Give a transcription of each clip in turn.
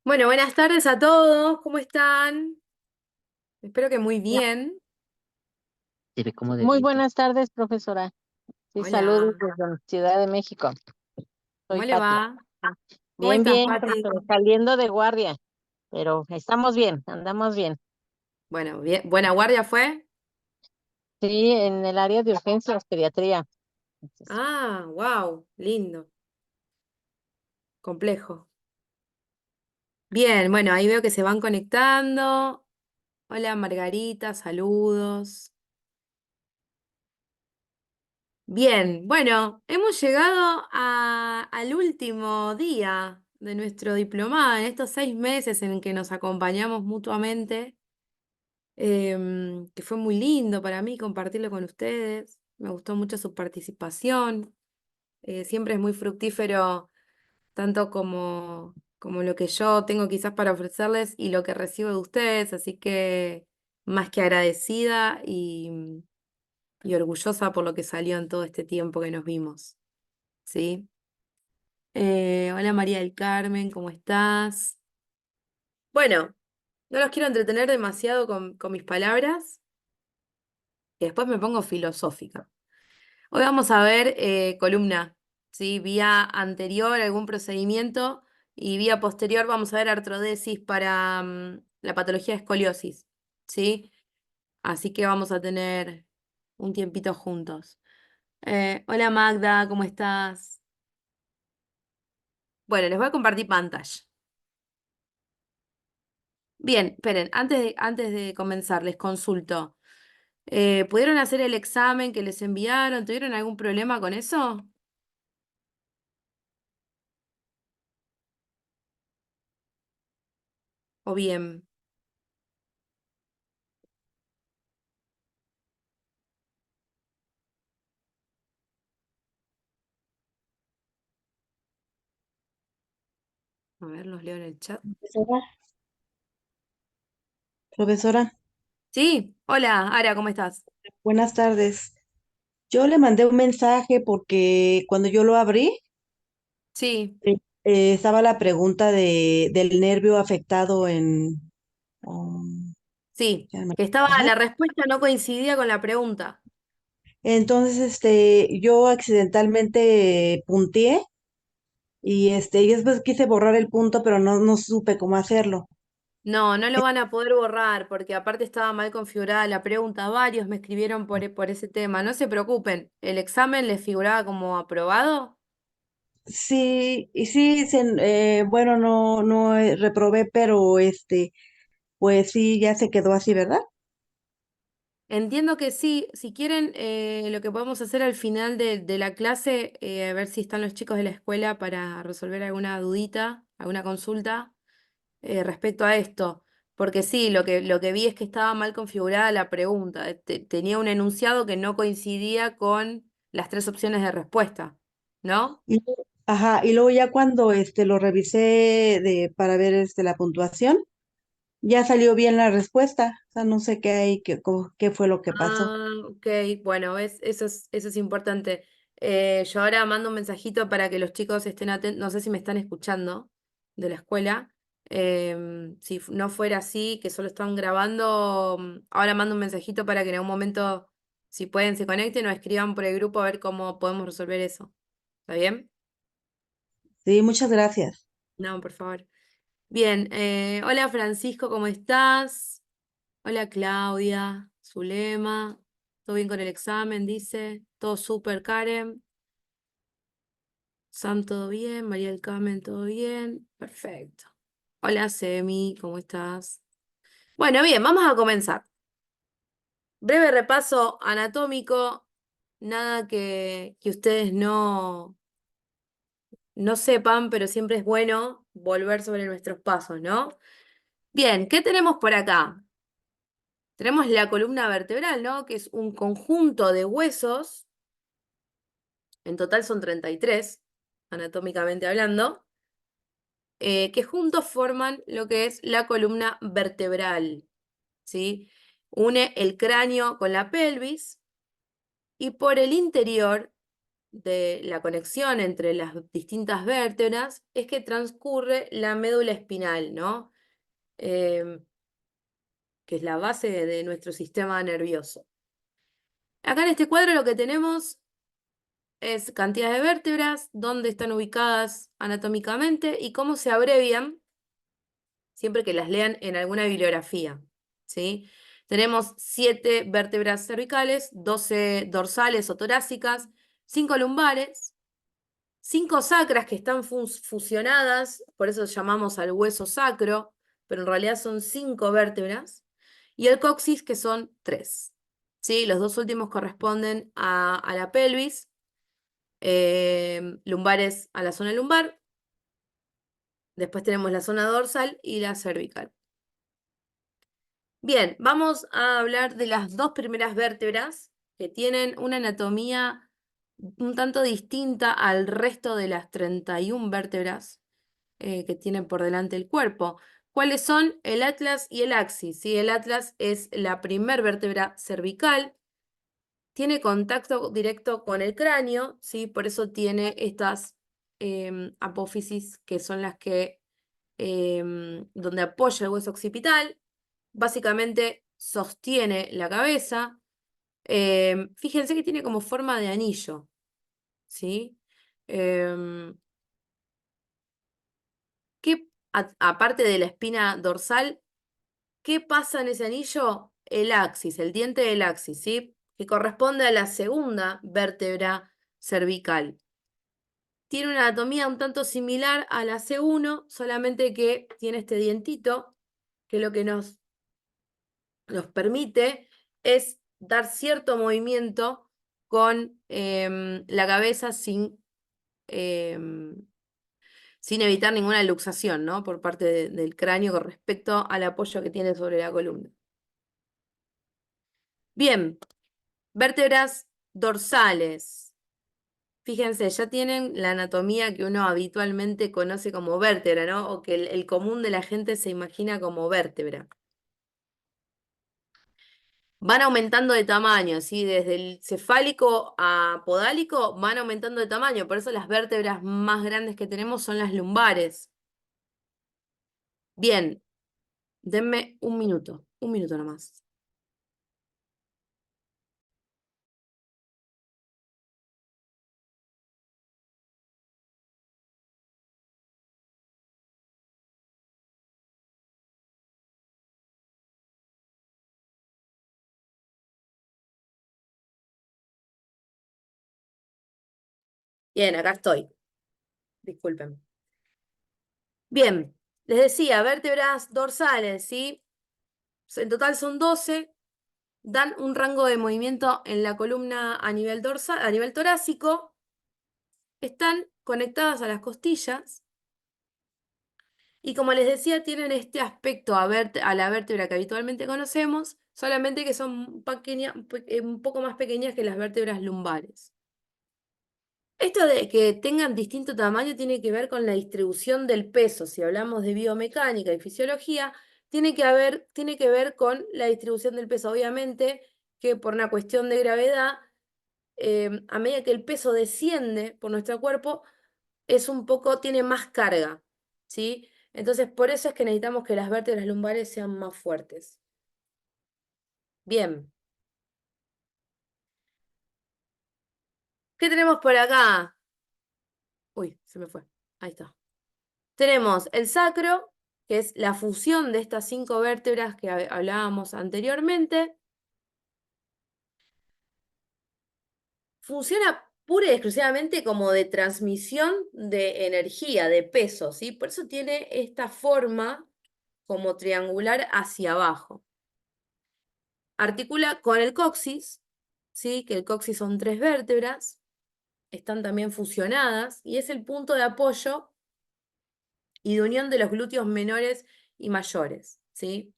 Bueno, buenas tardes a todos, ¿cómo están? Espero que muy Hola. bien. Se ve como de muy dientes. Buenas tardes, profesora. Sí, saludos Hola, desde Ciudad de México. ¿cómo Soy le Pati. va? ¿Cómo Bien, estás, bien, Pati? profesora. Saliendo de guardia, pero estamos bien, andamos bien. Bueno, bien, ¿buena guardia fue? Sí, en el área de urgencias, pediatría. Entonces, Ah, wow, lindo, complejo. Bien, bueno, ahí veo que se van conectando. Hola, Margarita, saludos. Bien, bueno, hemos llegado al último día de nuestro diplomado, en estos 6 meses en que nos acompañamos mutuamente. Que fue muy lindo para mí compartirlo con ustedes. Me gustó mucho su participación. Siempre es muy fructífero, tanto como lo que yo tengo quizás para ofrecerles y lo que recibo de ustedes. Así que más que agradecida y orgullosa por lo que salió en todo este tiempo que nos vimos. ¿Sí? Hola María del Carmen, ¿cómo estás? Bueno, no los quiero entretener demasiado con mis palabras, que después me pongo filosófica. Hoy vamos a ver columna, ¿sí? Vía anterior algún procedimiento y vía posterior vamos a ver artrodesis para la patología de escoliosis, ¿sí? Así que vamos a tener un tiempito juntos. Hola Magda, ¿cómo estás? Bueno, les voy a compartir pantalla. Bien, esperen, antes de comenzar, les consulto. ¿Pudieron hacer el examen que les enviaron? ¿Tuvieron algún problema con eso? ¿O bien? A ver, los leo en el chat. Profesora, profesora, Sí, hola, Ara, ¿cómo estás? buenas tardes. Yo le mandé un mensaje porque cuando yo lo abrí, Sí, eh, estaba la pregunta del nervio afectado sí, ya me- que estaba, ajá. la respuesta no coincidía con la pregunta. Entonces, yo accidentalmente punteé y después quise borrar el punto, pero no supe cómo hacerlo. No, no lo van a poder borrar porque aparte estaba mal configurada la pregunta. Varios me escribieron por ese tema. No se preocupen, ¿el examen les figuraba como aprobado? Sí, y sí, bueno, no reprobé, pero pues sí, ya se quedó así, ¿verdad? Entiendo que sí. Si quieren, lo que podemos hacer al final de la clase, a ver si están los chicos de la escuela para resolver alguna dudita, alguna consulta. Respecto a esto, porque sí, lo que vi es que estaba mal configurada la pregunta. Tenía un enunciado que no coincidía con las tres opciones de respuesta, ¿no? Ajá, y luego ya cuando lo revisé para ver la puntuación, ya salió bien la respuesta. O sea, no sé qué hay, qué fue lo que pasó. Ah, ok, bueno, eso es importante. Yo ahora mando un mensajito para que los chicos estén atentos, no sé si me están escuchando de la escuela. Si no fuera así, que solo están grabando, ahora mando un mensajito para que en algún momento, si pueden, se conecten o escriban por el grupo a ver cómo podemos resolver eso. ¿Está bien? Sí, muchas gracias. No, por favor. Bien, hola Francisco, ¿cómo estás? Hola Claudia, Zulema, ¿todo bien con el examen? Dice, todo súper, Karen. Sam, ¿todo bien? María del Carmen, ¿todo bien? Perfecto. Hola Semi, ¿cómo estás? Bueno, bien, vamos a comenzar. Breve repaso anatómico, nada que ustedes no sepan, pero siempre es bueno volver sobre nuestros pasos, ¿no? Bien, ¿qué tenemos por acá? Tenemos la columna vertebral, ¿no? Que es un conjunto de huesos. En total son 33, anatómicamente hablando, que juntos forman lo que es la columna vertebral, ¿sí? Une el cráneo con la pelvis y por el interior de la conexión entre las distintas vértebras es que transcurre la médula espinal, ¿no? Que es la base de nuestro sistema nervioso. Acá en este cuadro lo que tenemos es cantidad de vértebras, dónde están ubicadas anatómicamente y cómo se abrevian siempre que las lean en alguna bibliografía, ¿sí? Tenemos 7 vértebras cervicales, 12 dorsales o torácicas, 5 lumbares, 5 sacras que están fusionadas, por eso llamamos al hueso sacro, pero en realidad son 5 vértebras, y el coxis que son 3. ¿Sí? Los dos últimos corresponden a la pelvis, lumbares a la zona lumbar, después tenemos la zona dorsal y la cervical. Bien, vamos a hablar de las dos primeras vértebras que tienen una anatomía un tanto distinta al resto de las 31 vértebras que tienen por delante el cuerpo. ¿Cuáles son? El atlas y el axis. ¿Sí? El atlas es la primer vértebra cervical, tiene contacto directo con el cráneo, ¿sí? Por eso tiene estas apófisis que son las que donde apoya el hueso occipital. Básicamente sostiene la cabeza. Fíjense que tiene como forma de anillo, ¿sí? Aparte de la espina dorsal, ¿qué pasa en ese anillo? El axis, el diente del axis, ¿sí? Que corresponde a la segunda vértebra cervical. Tiene una anatomía un tanto similar a la C1, solamente que tiene este dientito, que lo que nos permite es dar cierto movimiento con la cabeza sin evitar ninguna luxación, ¿no? Por parte del cráneo con respecto al apoyo que tiene sobre la columna. Bien, vértebras dorsales. Fíjense, ya tienen la anatomía que uno habitualmente conoce como vértebra, ¿no? O que el común de la gente se imagina como vértebra. Van aumentando de tamaño, ¿sí? Desde el cefálico a podálico van aumentando de tamaño, por eso las vértebras más grandes que tenemos son las lumbares. Bien, denme un minuto nomás. Bien, acá estoy. Disculpen. Bien, les decía, vértebras dorsales, ¿sí? En total son 12, dan un rango de movimiento en la columna a nivel dorsal, a nivel torácico, están conectadas a las costillas y como les decía, tienen este aspecto a la vértebra que habitualmente conocemos, solamente que son un poco más pequeñas que las vértebras lumbares. Esto de que tengan distinto tamaño tiene que ver con la distribución del peso. Si hablamos de biomecánica y fisiología, tiene que ver con la distribución del peso. Obviamente que por una cuestión de gravedad, a medida que el peso desciende por nuestro cuerpo, tiene más carga, ¿sí? Entonces, por eso es que necesitamos que las vértebras lumbares sean más fuertes. Bien. ¿Qué tenemos por acá? Uy, se me fue. Ahí está. Tenemos el sacro, que es la fusión de estas 5 vértebras que hablábamos anteriormente. Funciona pura y exclusivamente como de transmisión de energía, de peso, ¿sí? Por eso tiene esta forma como triangular hacia abajo. Articula con el coxis, ¿sí? Que el coxis son 3 vértebras, están también fusionadas, y es el punto de apoyo y de unión de los glúteos menores y mayores, ¿sí?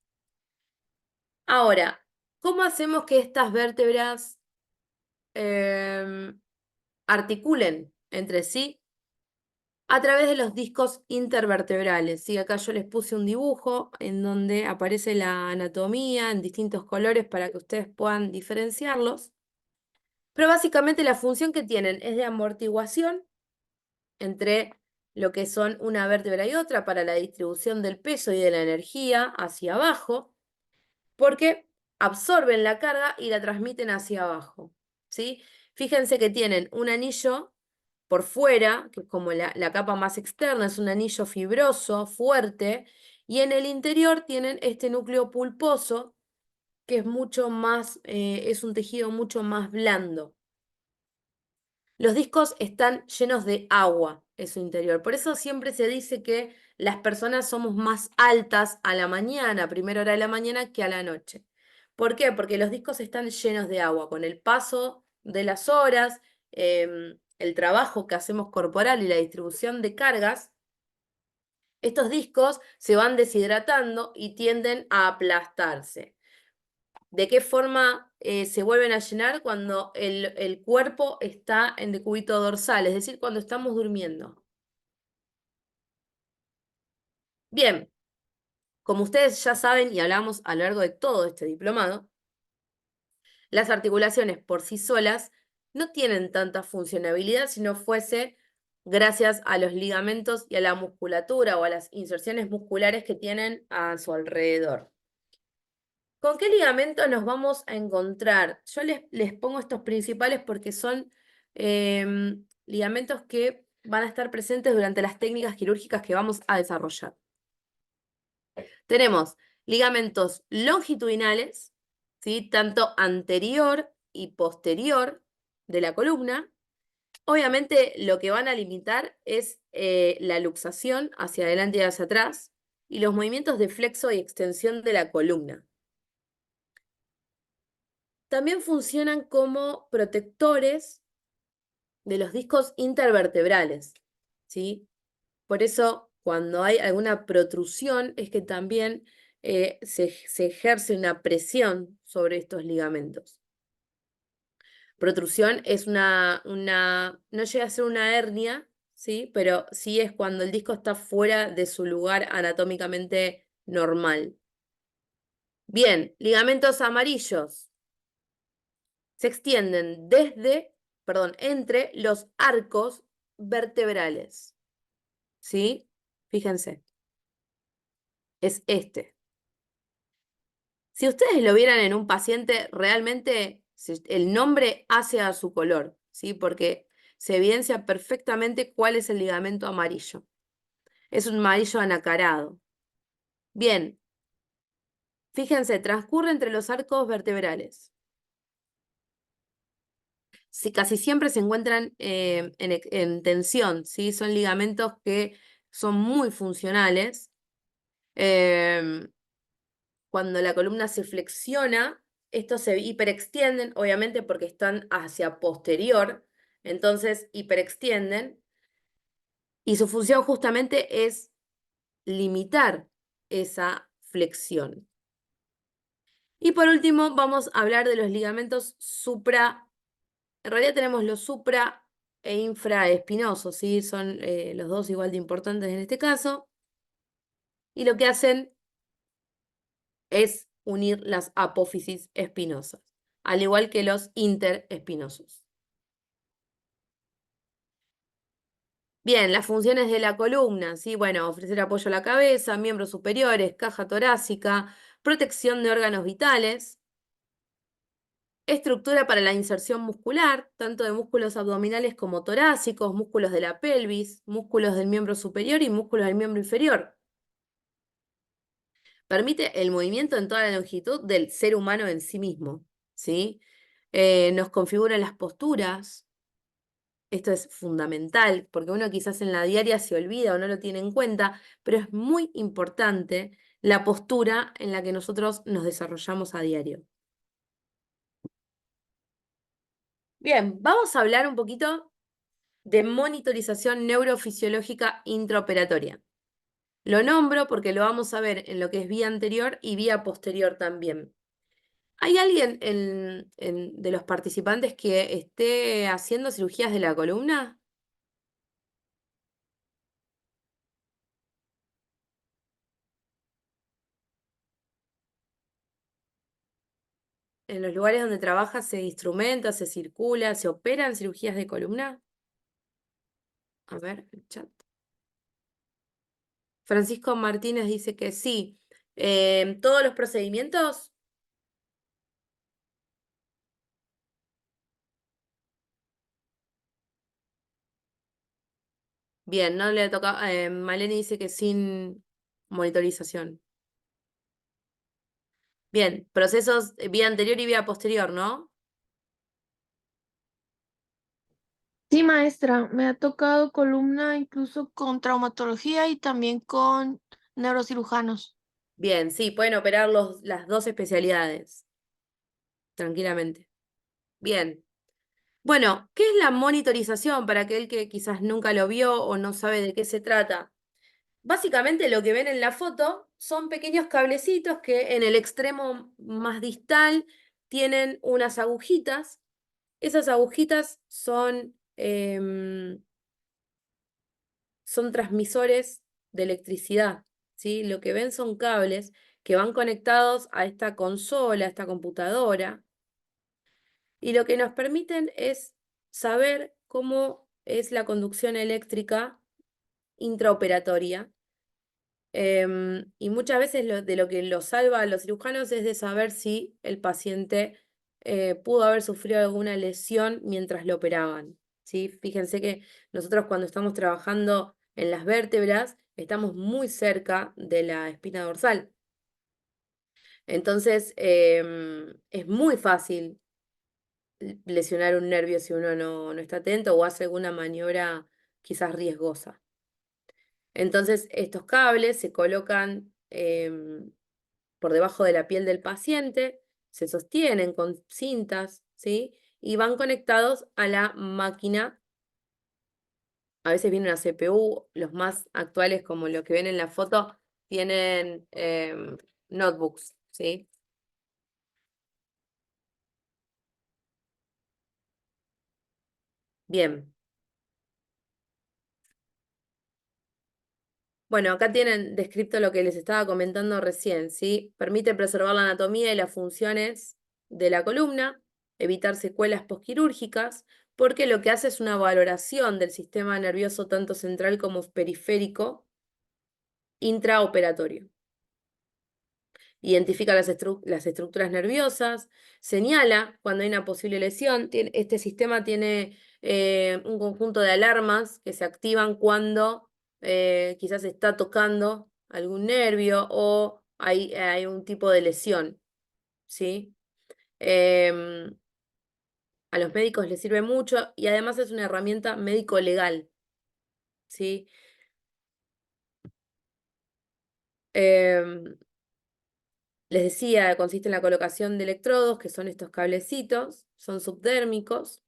Ahora, ¿cómo hacemos que estas vértebras articulen entre sí? A través de los discos intervertebrales, ¿sí? Acá yo les puse un dibujo en donde aparece la anatomía en distintos colores para que ustedes puedan diferenciarlos. Pero básicamente la función que tienen es de amortiguación entre lo que son una vértebra y otra para la distribución del peso y de la energía hacia abajo, porque absorben la carga y la transmiten hacia abajo, ¿sí? Fíjense que tienen un anillo por fuera, que es como la capa más externa, es un anillo fibroso, fuerte, y en el interior tienen este núcleo pulposo, que es mucho más, es un tejido mucho más blando. Los discos están llenos de agua en su interior. Por eso siempre se dice que las personas somos más altas a la mañana, primera hora de la mañana, que a la noche. ¿Por qué? Porque los discos están llenos de agua. Con el paso de las horas, el trabajo que hacemos corporal y la distribución de cargas, estos discos se van deshidratando y tienden a aplastarse. ¿De qué forma se vuelven a llenar? Cuando el cuerpo está en decúbito dorsal, es decir, cuando estamos durmiendo. Bien, como ustedes ya saben y hablamos a lo largo de todo este diplomado, las articulaciones por sí solas no tienen tanta funcionabilidad si no fuese gracias a los ligamentos y a la musculatura o a las inserciones musculares que tienen a su alrededor. ¿Con qué ligamentos nos vamos a encontrar? Yo les pongo estos principales porque son ligamentos que van a estar presentes durante las técnicas quirúrgicas que vamos a desarrollar. Tenemos ligamentos longitudinales, ¿sí? Tanto anterior y posterior de la columna. Obviamente lo que van a limitar es la luxación hacia adelante y hacia atrás y los movimientos de flexo y extensión de la columna. También funcionan como protectores de los discos intervertebrales, ¿sí? Por eso, cuando hay alguna protrusión, es que también se ejerce una presión sobre estos ligamentos. Protrusión es no llega a ser una hernia, ¿sí? Pero sí es cuando el disco está fuera de su lugar anatómicamente normal. Bien, ligamentos amarillos. Se extienden entre los arcos vertebrales. ¿Sí? Fíjense, es este. Si ustedes lo vieran en un paciente, realmente el nombre hace a su color, ¿sí? Porque se evidencia perfectamente cuál es el ligamento amarillo. Es un amarillo anacarado. Bien, fíjense, transcurre entre los arcos vertebrales. Sí, casi siempre se encuentran en tensión, ¿sí? Son ligamentos que son muy funcionales. Em, Cuando la columna se flexiona, estos se hiperextienden, obviamente porque están hacia posterior, entonces hiperextienden, y su función justamente es limitar esa flexión. Y por último, vamos a hablar de los ligamentos en realidad tenemos los supra e infraespinosos, ¿sí? Son los dos igual de importantes en este caso. Y lo que hacen es unir las apófisis espinosas, al igual que los interespinosos. Bien, las funciones de la columna, ¿sí? Bueno, ofrecer apoyo a la cabeza, miembros superiores, caja torácica, protección de órganos vitales, estructura para la inserción muscular, tanto de músculos abdominales como torácicos, músculos de la pelvis, músculos del miembro superior y músculos del miembro inferior. Permite el movimiento en toda la longitud del ser humano en sí mismo, ¿sí? Nos configura las posturas. Esto es fundamental, porque uno quizás en la diaria se olvida o no lo tiene en cuenta, pero es muy importante la postura en la que nosotros nos desarrollamos a diario. Bien, vamos a hablar un poquito de monitorización neurofisiológica intraoperatoria. Lo nombro porque lo vamos a ver en lo que es vía anterior y vía posterior también. ¿Hay alguien de los participantes que esté haciendo cirugías de la columna? en los lugares donde trabaja se instrumenta, se circula, se operan cirugías de columna? A ver, el chat. Francisco Martínez dice que sí. ¿Todos los procedimientos? Bien, no le toca. Maleni dice que sin monitorización. Bien, procesos vía anterior y vía posterior, ¿no? Sí, maestra, me ha tocado columna incluso con traumatología y también con neurocirujanos. Bien, sí, pueden operar las dos especialidades tranquilamente. Bien. Bueno, ¿qué es la monitorización para aquel que quizás nunca lo vio o no sabe de qué se trata? Básicamente lo que ven en la foto son pequeños cablecitos que en el extremo más distal tienen unas agujitas. Esas agujitas son transmisores de electricidad, ¿sí? Lo que ven son cables que van conectados a esta consola, a esta computadora, y lo que nos permiten es saber cómo es la conducción eléctrica intraoperatoria. Y muchas veces de lo que lo salva a los cirujanos es de saber si el paciente pudo haber sufrido alguna lesión mientras lo operaban, ¿sí? Fíjense que nosotros cuando estamos trabajando en las vértebras estamos muy cerca de la espina dorsal. Entonces, es muy fácil lesionar un nervio si uno no está atento o hace alguna maniobra quizás riesgosa. Entonces, estos cables se colocan por debajo de la piel del paciente, se sostienen con cintas, ¿sí? Y van conectados a la máquina. A veces viene una CPU, los más actuales, como lo que ven en la foto, tienen notebooks, ¿sí? Bien. Bueno, acá tienen descrito lo que les estaba comentando recién, ¿sí? Permite preservar la anatomía y las funciones de la columna, evitar secuelas posquirúrgicas, porque lo que hace es una valoración del sistema nervioso tanto central como periférico intraoperatorio. Identifica las estructuras nerviosas, señala cuando hay una posible lesión. Este sistema tiene un conjunto de alarmas que se activan cuando quizás está tocando algún nervio o hay un tipo de lesión, ¿sí? A los médicos les sirve mucho y además es una herramienta médico-legal, ¿sí? Em, Les decía, consiste en la colocación de electrodos, que son estos cablecitos, son subdérmicos.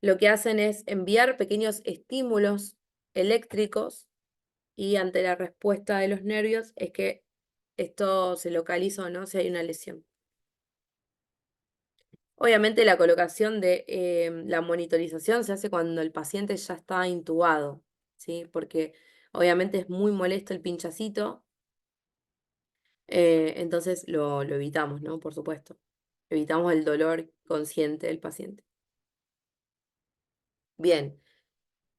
Lo que hacen es enviar pequeños estímulos eléctricos y ante la respuesta de los nervios es que esto se localiza o no si hay una lesión. Obviamente la colocación de la monitorización se hace cuando el paciente ya está intubado, ¿sí? Porque obviamente es muy molesto el pinchacito, entonces lo evitamos, ¿no? Por supuesto. Evitamos el dolor consciente del paciente. Bien.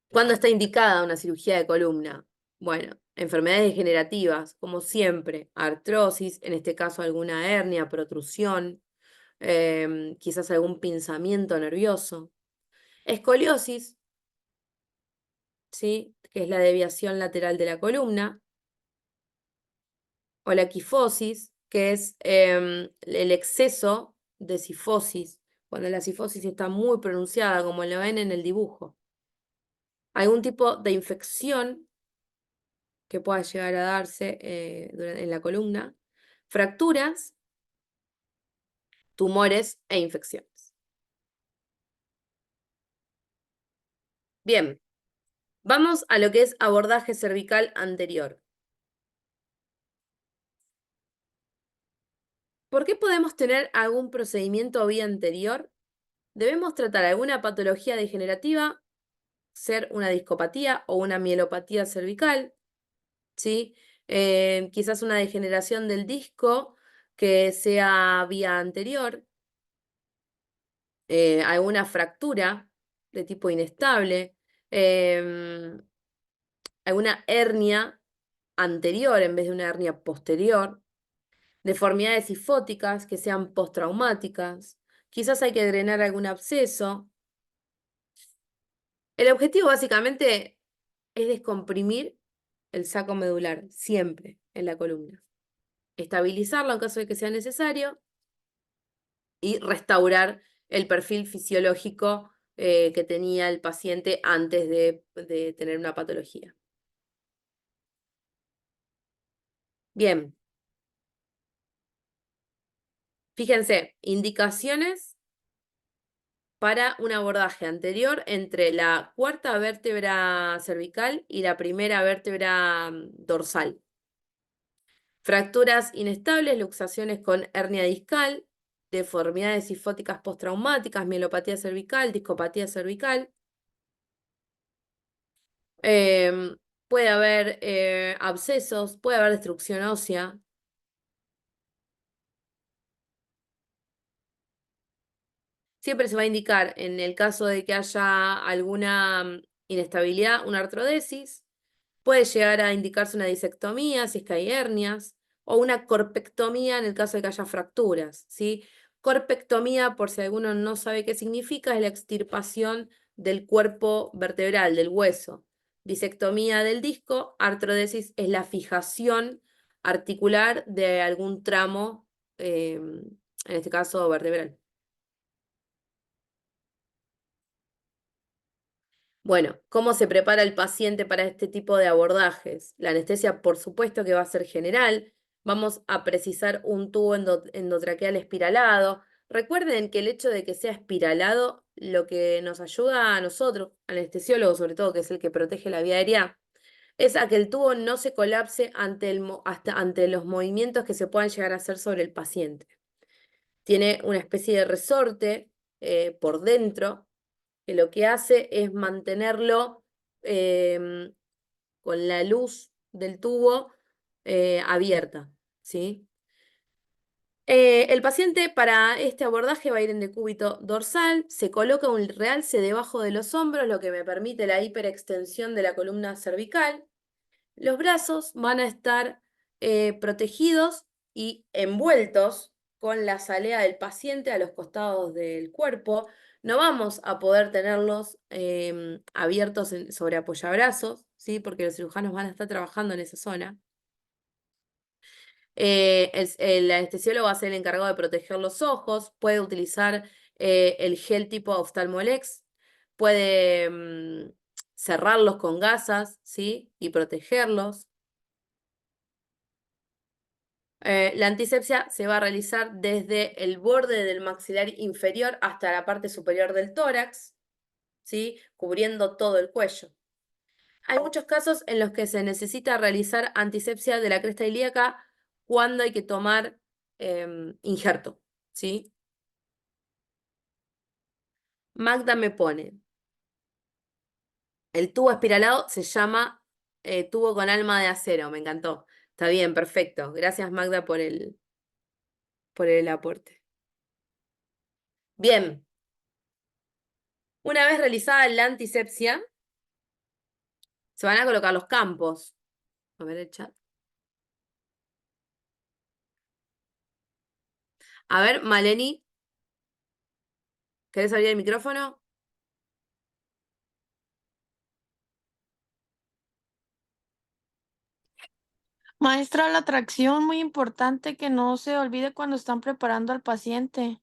¿Cuándo está indicada una cirugía de columna? Bueno, enfermedades degenerativas, como siempre, artrosis, en este caso alguna hernia, protrusión, quizás algún pinzamiento nervioso. Escoliosis, ¿sí? Que es la deviación lateral de la columna. O la quifosis, que es el exceso de cifosis, cuando la cifosis está muy pronunciada, como lo ven en el dibujo. Algún tipo de infección que pueda llegar a darse en la columna, fracturas, tumores e infecciones. Bien, vamos a lo que es abordaje cervical anterior. ¿Por qué podemos tener algún procedimiento vía anterior? Debemos tratar alguna patología degenerativa, ser una discopatía o una mielopatía cervical, ¿sí? Quizás una degeneración del disco que sea vía anterior, alguna fractura de tipo inestable, alguna hernia anterior en vez de una hernia posterior, deformidades sifóticas que sean postraumáticas, quizás hay que drenar algún absceso. El objetivo básicamente es descomprimir el saco medular, siempre en la columna. Estabilizarlo en caso de que sea necesario y restaurar el perfil fisiológico que tenía el paciente antes de tener una patología. Bien. Fíjense, indicaciones para un abordaje anterior entre la cuarta vértebra cervical y la primera vértebra dorsal. Fracturas inestables, luxaciones con hernia discal, deformidades sifóticas postraumáticas, mielopatía cervical, discopatía cervical. Puede haber abscesos, puede haber destrucción ósea. Siempre se va a indicar, en el caso de que haya alguna inestabilidad, una artrodesis. Puede llegar a indicarse una disectomía si es que hay hernias, o una corpectomía en el caso de que haya fracturas, ¿sí? Corpectomía, por si alguno no sabe qué significa, es la extirpación del cuerpo vertebral, del hueso. Disectomía del disco, artrodesis es la fijación articular de algún tramo, en este caso vertebral. Bueno, ¿cómo se prepara el paciente para este tipo de abordajes? La anestesia, por supuesto, que va a ser general. Vamos a precisar un tubo endotraqueal espiralado. Recuerden que el hecho de que sea espiralado, lo que nos ayuda a nosotros, anestesiólogos sobre todo, que es el que protege la vía aérea, es a que el tubo no se colapse ante los movimientos que se puedan llegar a hacer sobre el paciente. Tiene una especie de resorte por dentro que lo que hace es mantenerlo con la luz del tubo abierta, ¿sí? El paciente para este abordaje va a ir en decúbito dorsal, se coloca un realce debajo de los hombros, lo que me permite la hiperextensión de la columna cervical. Los brazos van a estar protegidos y envueltos con la salea del paciente a los costados del cuerpo. No vamos a poder tenerlos abiertos sobre apoyabrazos, ¿sí? Porque los cirujanos van a estar trabajando en esa zona. El anestesiólogo va a ser el encargado de proteger los ojos, puede utilizar el gel tipo Oftalmolex, puede cerrarlos con gasas, ¿sí? Y protegerlos. La antisepsia se va a realizar desde el borde del maxilar inferior hasta la parte superior del tórax, ¿sí? Cubriendo todo el cuello. Hay muchos casos en los que se necesita realizar antisepsia de la cresta ilíaca cuando hay que tomar injerto, ¿sí? Magda me pone, el tubo espiralado se llama tubo con alma de acero, me encantó. Está bien, perfecto. Gracias Magda por el aporte. Bien. Una vez realizada la antisepsia, se van a colocar los campos. A ver el chat. A ver, Maleni, ¿querés abrir el micrófono? Maestra, la tracción muy importante que no se olvide cuando están preparando al paciente,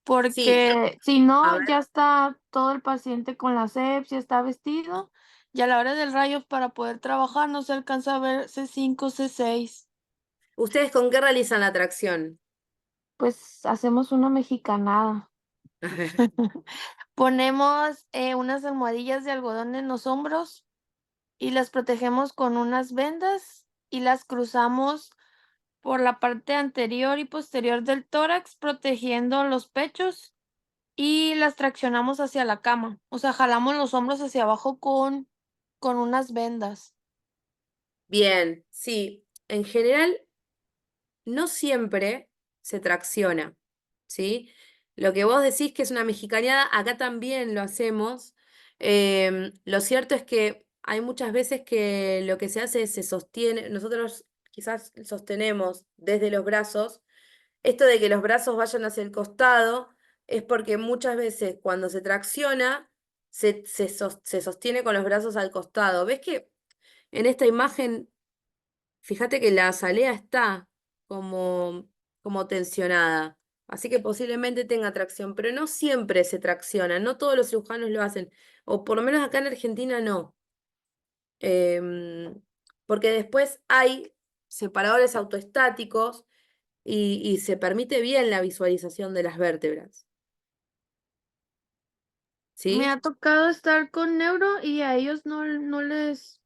Sí, porque si a no, ver. ya está todo el paciente con la asepsia, está vestido, y a la hora del rayo para poder trabajar no se alcanza a ver C5, C6. ¿Ustedes con qué realizan la tracción? Pues hacemos una mexicanada. A ver. Ponemos unas almohadillas de algodón en los hombros y las protegemos con unas vendas y las cruzamos por la parte anterior y posterior del tórax, protegiendo los pechos y las traccionamos hacia la cama. O sea, jalamos los hombros hacia abajo con unas vendas. Bien, sí. En general, no siempre se tracciona, ¿sí? Lo que vos decís que es una mexicaneada, acá también lo hacemos. Lo cierto es que hay muchas veces que lo que se hace es se sostiene, nosotros quizás sostenemos desde los brazos. Esto de que los brazos vayan hacia el costado es porque muchas veces cuando se tracciona se sostiene con los brazos al costado. ¿Ves que en esta imagen, fíjate que la azalea está como, como tensionada? Así que posiblemente tenga tracción, pero no siempre se tracciona, no todos los cirujanos lo hacen, o por lo menos acá en Argentina no. Em, Porque después hay separadores autoestáticos y se permite bien la visualización de las vértebras. Me ¿Sí? ha tocado estar con neuro y a ellos no les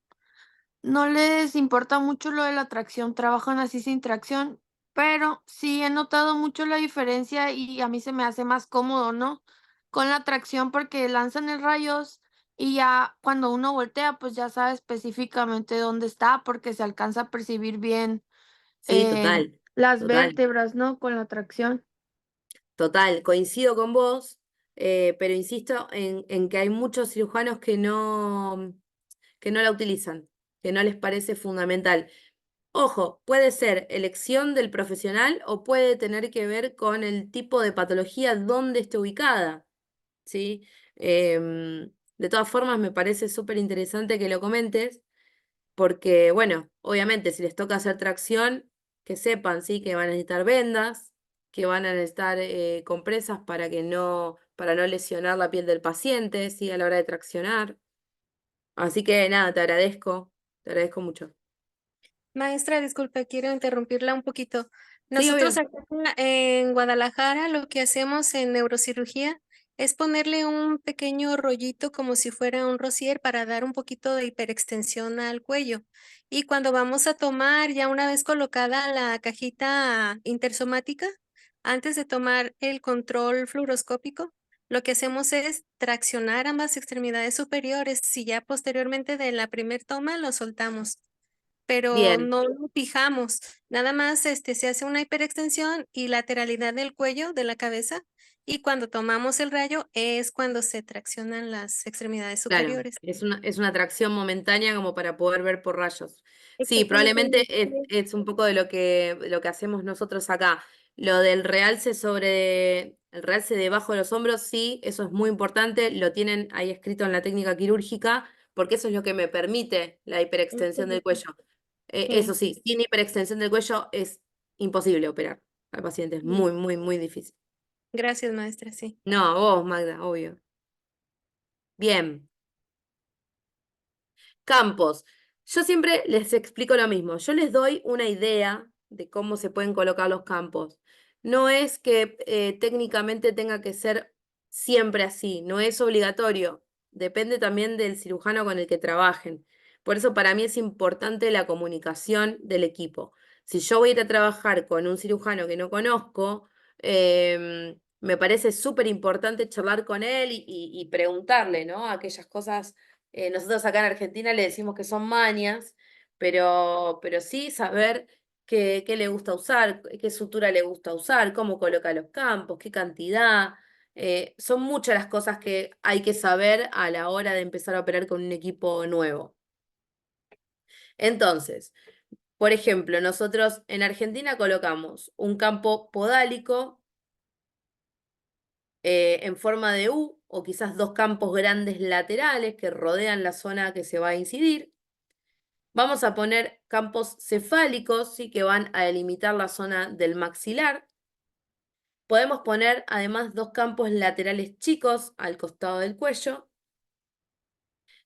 importa mucho lo de la tracción, trabajan así sin tracción, pero sí he notado mucho la diferencia y a mí se me hace más cómodo, ¿no? Con la tracción porque lanzan el rayos y ya cuando uno voltea, pues ya sabe específicamente dónde está porque se alcanza a percibir bien Sí, total, las total, vértebras, ¿no? Con la tracción. total. Coincido con vos, pero insisto en que hay muchos cirujanos que no la utilizan, que no les parece fundamental. Ojo, puede ser elección del profesional o puede tener que ver con el tipo de patología donde esté ubicada. ¿Sí? De todas formas, me parece súper interesante que lo comentes, porque, bueno, obviamente, si les toca hacer tracción, que sepan, ¿sí? Que van a necesitar vendas, que van a necesitar compresas para no lesionar la piel del paciente, ¿sí? A la hora de traccionar. Así que nada, te agradezco mucho. Maestra, disculpe, quiero interrumpirla un poquito. Sí, Nosotros obvio. acá en Guadalajara lo que hacemos en neurocirugía es ponerle un pequeño rollito como si fuera un rosier para dar un poquito de hiperextensión al cuello. Y cuando vamos a tomar, ya una vez colocada la cajita intersomática, antes de tomar el control fluoroscópico, lo que hacemos es traccionar ambas extremidades superiores y ya posteriormente de la primer toma lo soltamos, pero Bien. no lo fijamos. Nada más se hace una hiperextensión y lateralidad del cuello, de la cabeza, y cuando tomamos el rayo es cuando se traccionan las extremidades Claro, superiores. es una atracción momentánea como para poder ver por rayos. Sí, Exactamente. probablemente es un poco de lo que hacemos nosotros acá. Lo del el realce debajo de los hombros, sí, eso es muy importante. Lo tienen ahí escrito en la técnica quirúrgica, porque eso es lo que me permite la hiperextensión del cuello. Eso Sí. sí, sin hiperextensión del cuello es imposible operar al paciente, es muy, muy, muy difícil. Gracias, maestra, sí. No, vos, Magda, obvio. Bien. Campos. Yo siempre les explico lo mismo. Yo les doy una idea de cómo se pueden colocar los campos. No es que técnicamente tenga que ser siempre así, no es obligatorio. Depende también del cirujano con el que trabajen. Por eso para mí es importante la comunicación del equipo. Si yo voy a ir a trabajar con un cirujano que no conozco, me parece súper importante charlar con él y preguntarle, ¿no? Aquellas cosas nosotros acá en Argentina le decimos que son mañas, pero sí saber qué le gusta usar, qué sutura le gusta usar, cómo coloca los campos, qué cantidad. Son muchas las cosas que hay que saber a la hora de empezar a operar con un equipo nuevo. Entonces, por ejemplo, nosotros en Argentina colocamos un campo podálico en forma de U o quizás dos campos grandes laterales que rodean la zona que se va a incidir. Vamos a poner campos cefálicos, ¿sí? Que van a delimitar la zona del maxilar. Podemos poner además dos campos laterales chicos al costado del cuello.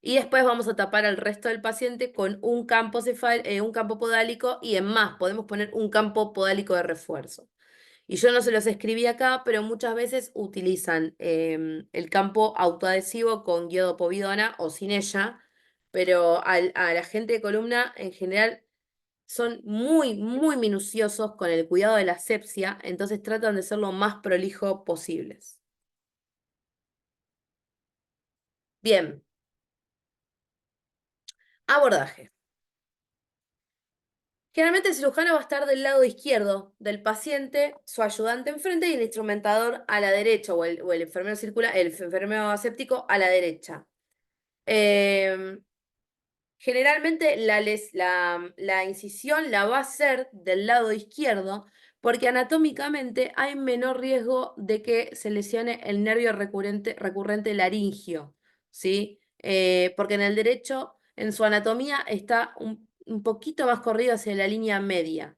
Y después vamos a tapar al resto del paciente con un campo podálico y en más podemos poner un campo podálico de refuerzo. Y yo no se los escribí acá, pero muchas veces utilizan el campo autoadhesivo con iodopovidona o sin ella, pero a la gente de columna en general son muy, muy minuciosos con el cuidado de la asepsia, entonces tratan de ser lo más prolijo posibles. Bien, abordaje. Generalmente el cirujano va a estar del lado izquierdo del paciente, su ayudante enfrente y el instrumentador a la derecha, o el enfermero circular, el enfermero aséptico a la derecha. Generalmente la incisión la va a hacer del lado izquierdo porque anatómicamente hay menor riesgo de que se lesione el nervio recurrente laringio, ¿sí? Porque en el derecho, en su anatomía, está un poquito más corrido hacia la línea media,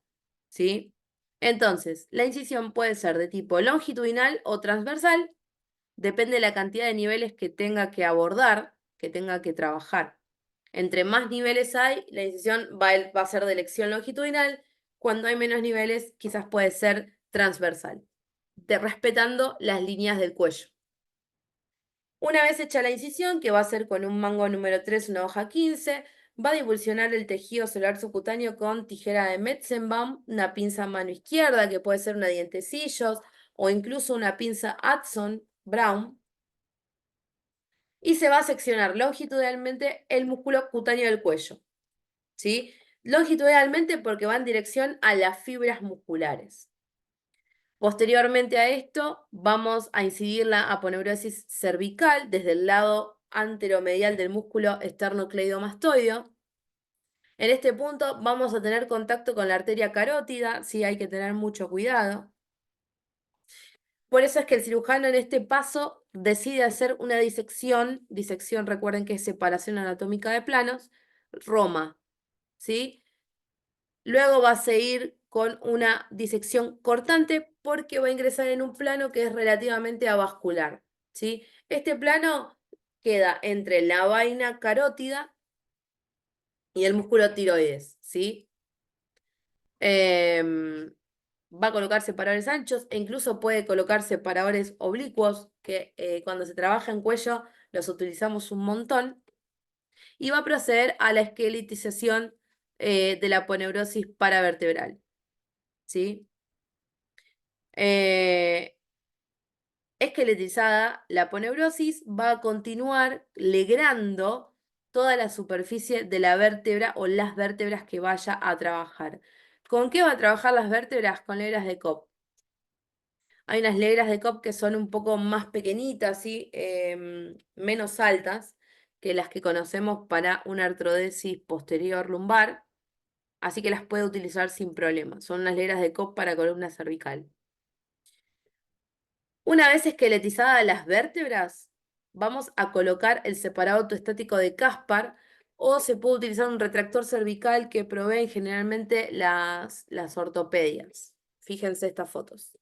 ¿sí? Entonces, la incisión puede ser de tipo longitudinal o transversal, depende de la cantidad de niveles que tenga que abordar, que tenga que trabajar. Entre más niveles hay, la incisión va a ser de elección longitudinal. Cuando hay menos niveles, quizás puede ser transversal, respetando las líneas del cuello. Una vez hecha la incisión, que va a ser con un mango número 3, una hoja 15, va a divulsionar el tejido celular subcutáneo con tijera de Metzenbaum, una pinza a mano izquierda, que puede ser una dientecillos, o incluso una pinza Hudson Brown, y se va a seccionar longitudinalmente el músculo cutáneo del cuello, ¿sí? Longitudinalmente porque va en dirección a las fibras musculares. Posteriormente a esto, vamos a incidir la aponeurosis cervical desde el lado anteromedial del músculo esternocleidomastoideo. En este punto vamos a tener contacto con la arteria carótida, sí, hay que tener mucho cuidado. Por eso es que el cirujano en este paso decide hacer una disección, recuerden que es separación anatómica de planos, Roma, ¿sí? Luego va a seguir con una disección cortante porque va a ingresar en un plano que es relativamente avascular, ¿sí? Este plano queda entre la vaina carótida y el músculo tiroides, ¿sí? Va a colocar separadores anchos e incluso puede colocar separadores oblicuos, que cuando se trabaja en cuello los utilizamos un montón. Y va a proceder a la esqueletización de la aponeurosis paravertebral, ¿sí? Esqueletizada, la aponeurosis va a continuar legrando toda la superficie de la vértebra o las vértebras que vaya a trabajar. ¿Con qué va a trabajar las vértebras? Con legras de Cobb. Hay unas legras de Cobb que son un poco más pequeñitas, ¿sí? Menos altas que las que conocemos para una artrodesis posterior lumbar, así que las puede utilizar sin problema. Son unas legras de Cobb para columna cervical. Una vez esqueletizadas las vértebras, vamos a colocar el separado autoestático de Caspar o se puede utilizar un retractor cervical que proveen generalmente las ortopedias. Fíjense estas fotos.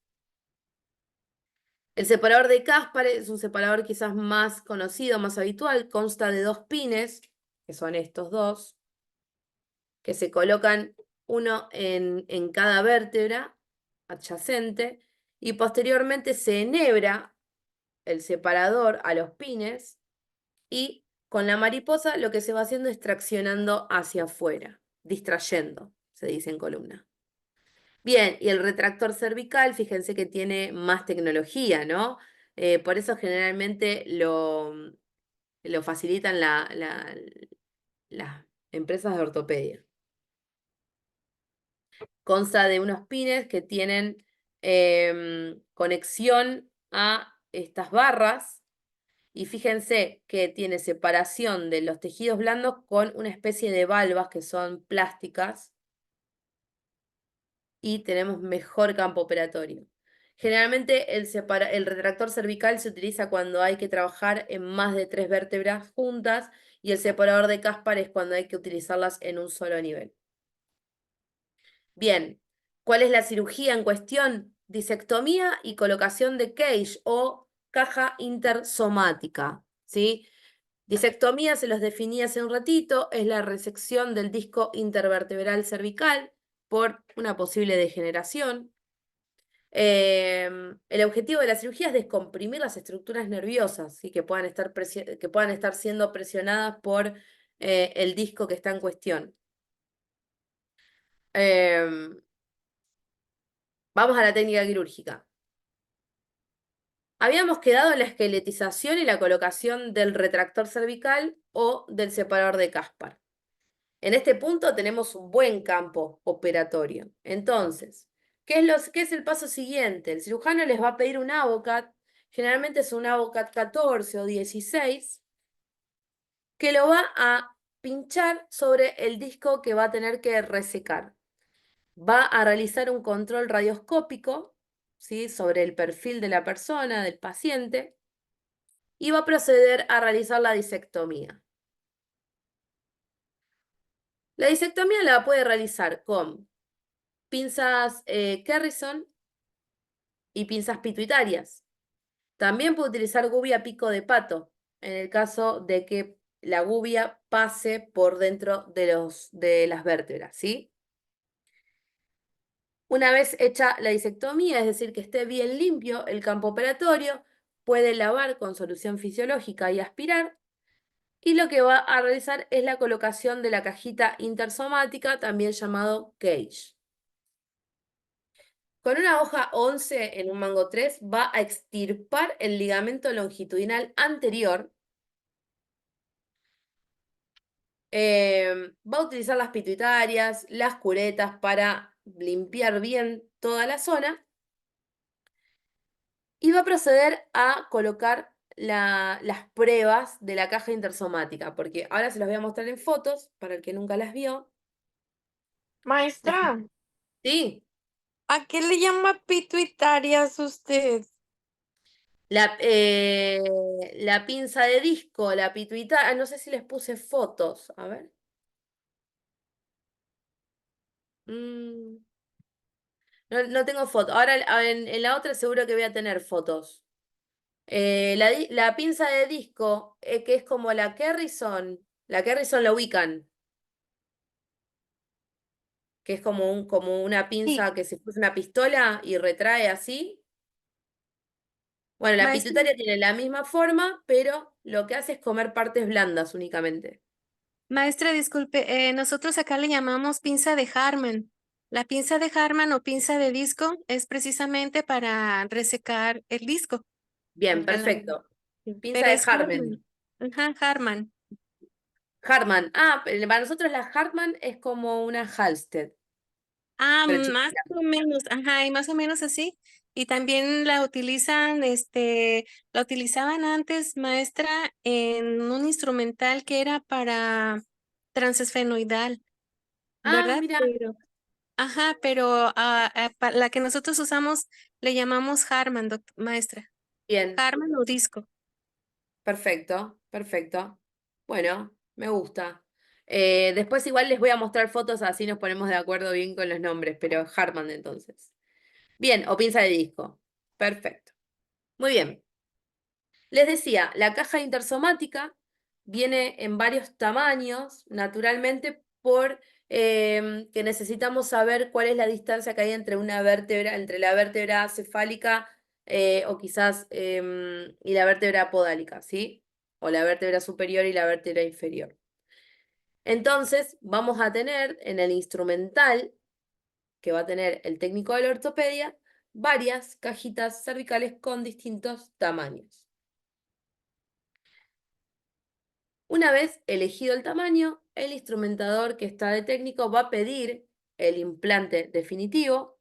El separador de Caspar es un separador quizás más conocido, más habitual, consta de 2 pines, que son estos dos, que se colocan uno en cada vértebra adyacente y posteriormente se enhebra el separador a los pines y con la mariposa lo que se va haciendo es traccionando hacia afuera, distrayendo, se dice en columna. Bien, y el retractor cervical, fíjense que tiene más tecnología, ¿no? Por eso generalmente lo facilitan las empresas de ortopedia. Consta de unos pines que tienen conexión a estas barras y fíjense que tiene separación de los tejidos blandos con una especie de valvas que son plásticas y tenemos mejor campo operatorio. Generalmente el retractor cervical se utiliza cuando hay que trabajar en más de 3 vértebras juntas y el separador de Caspar es cuando hay que utilizarlas en un solo nivel. Bien, ¿cuál es la cirugía en cuestión? Disectomía y colocación de cage o caja intersomática, ¿sí? Disectomía, se los definí hace un ratito, es la resección del disco intervertebral cervical por una posible degeneración. El objetivo de la cirugía es descomprimir las estructuras nerviosas, ¿sí? que puedan estar siendo presionadas por el disco que está en cuestión. Vamos a la técnica quirúrgica. Habíamos quedado en la esqueletización y la colocación del retractor cervical o del separador de Caspar. En este punto tenemos un buen campo operatorio. Entonces, qué es el paso siguiente? El cirujano les va a pedir un AVOCAT, generalmente es un AVOCAT 14 o 16, que lo va a pinchar sobre el disco que va a tener que resecar. Va a realizar un control radioscópico, ¿sí?, sobre el perfil de la persona, del paciente, y va a proceder a realizar la disectomía. La disectomía la puede realizar con pinzas Kerrison y pinzas pituitarias. También puede utilizar gubia pico de pato, en el caso de que la gubia pase por dentro de las vértebras, ¿sí? Una vez hecha la disectomía, es decir, que esté bien limpio el campo operatorio, puede lavar con solución fisiológica y aspirar, y lo que va a realizar es la colocación de la cajita intersomática, también llamado cage. Con una hoja 11 en un mango 3 va a extirpar el ligamento longitudinal anterior. Va a utilizar las pituitarias, las curetas para limpiar bien toda la zona. Y va a proceder a colocar las pruebas de la caja intersomática, porque ahora se las voy a mostrar en fotos, para el que nunca las vio. Maestra, Sí, ¿a qué le llama pituitarias usted? la pinza de disco, la pituitaria, no sé si les puse fotos, a ver. Mm, no tengo fotos. Ahora en la otra seguro que voy a tener fotos. La pinza de disco, que es como la Kerrison la ubican, que es como una Sí, pinza que se puso una pistola y retrae así. Bueno, la Maestra, pituitaria tiene la misma forma, pero lo que hace es comer partes blandas únicamente. maestra, disculpe, nosotros acá le llamamos pinza de Harman. La pinza de Harman o pinza de disco es precisamente para resecar el disco. Bien, Acá la- perfecto. sí, Pinza pero de es Harman. Harman. Ajá, Harman. Hartmann. Ah, para nosotros la Hartmann es como una Halsted, Ah, pero más chiquita. o menos, ajá, y más o menos así. Y también la utilizan, la utilizaban antes, maestra, en un instrumental que era para transesfenoidal, Ah, ¿verdad? mira, Ajá, pero la que nosotros usamos le llamamos Harman, maestra. bien. Harman o disco. Perfecto, perfecto. Bueno, me gusta. Después igual les voy a mostrar fotos, así nos ponemos de acuerdo bien con los nombres, pero Hartmann entonces. Bien, o pinza de disco. Perfecto. Muy bien. Les decía, la caja intersomática viene en varios tamaños, naturalmente, por que necesitamos saber cuál es la distancia que hay entre una vértebra, entre la vértebra cefálica o quizás y la vértebra podálica, ¿sí? O la vértebra superior y la vértebra inferior. Entonces, vamos a tener en el instrumental que va a tener el técnico de la ortopedia varias cajitas cervicales con distintos tamaños. Una vez elegido el tamaño, el instrumentador que está de técnico va a pedir el implante definitivo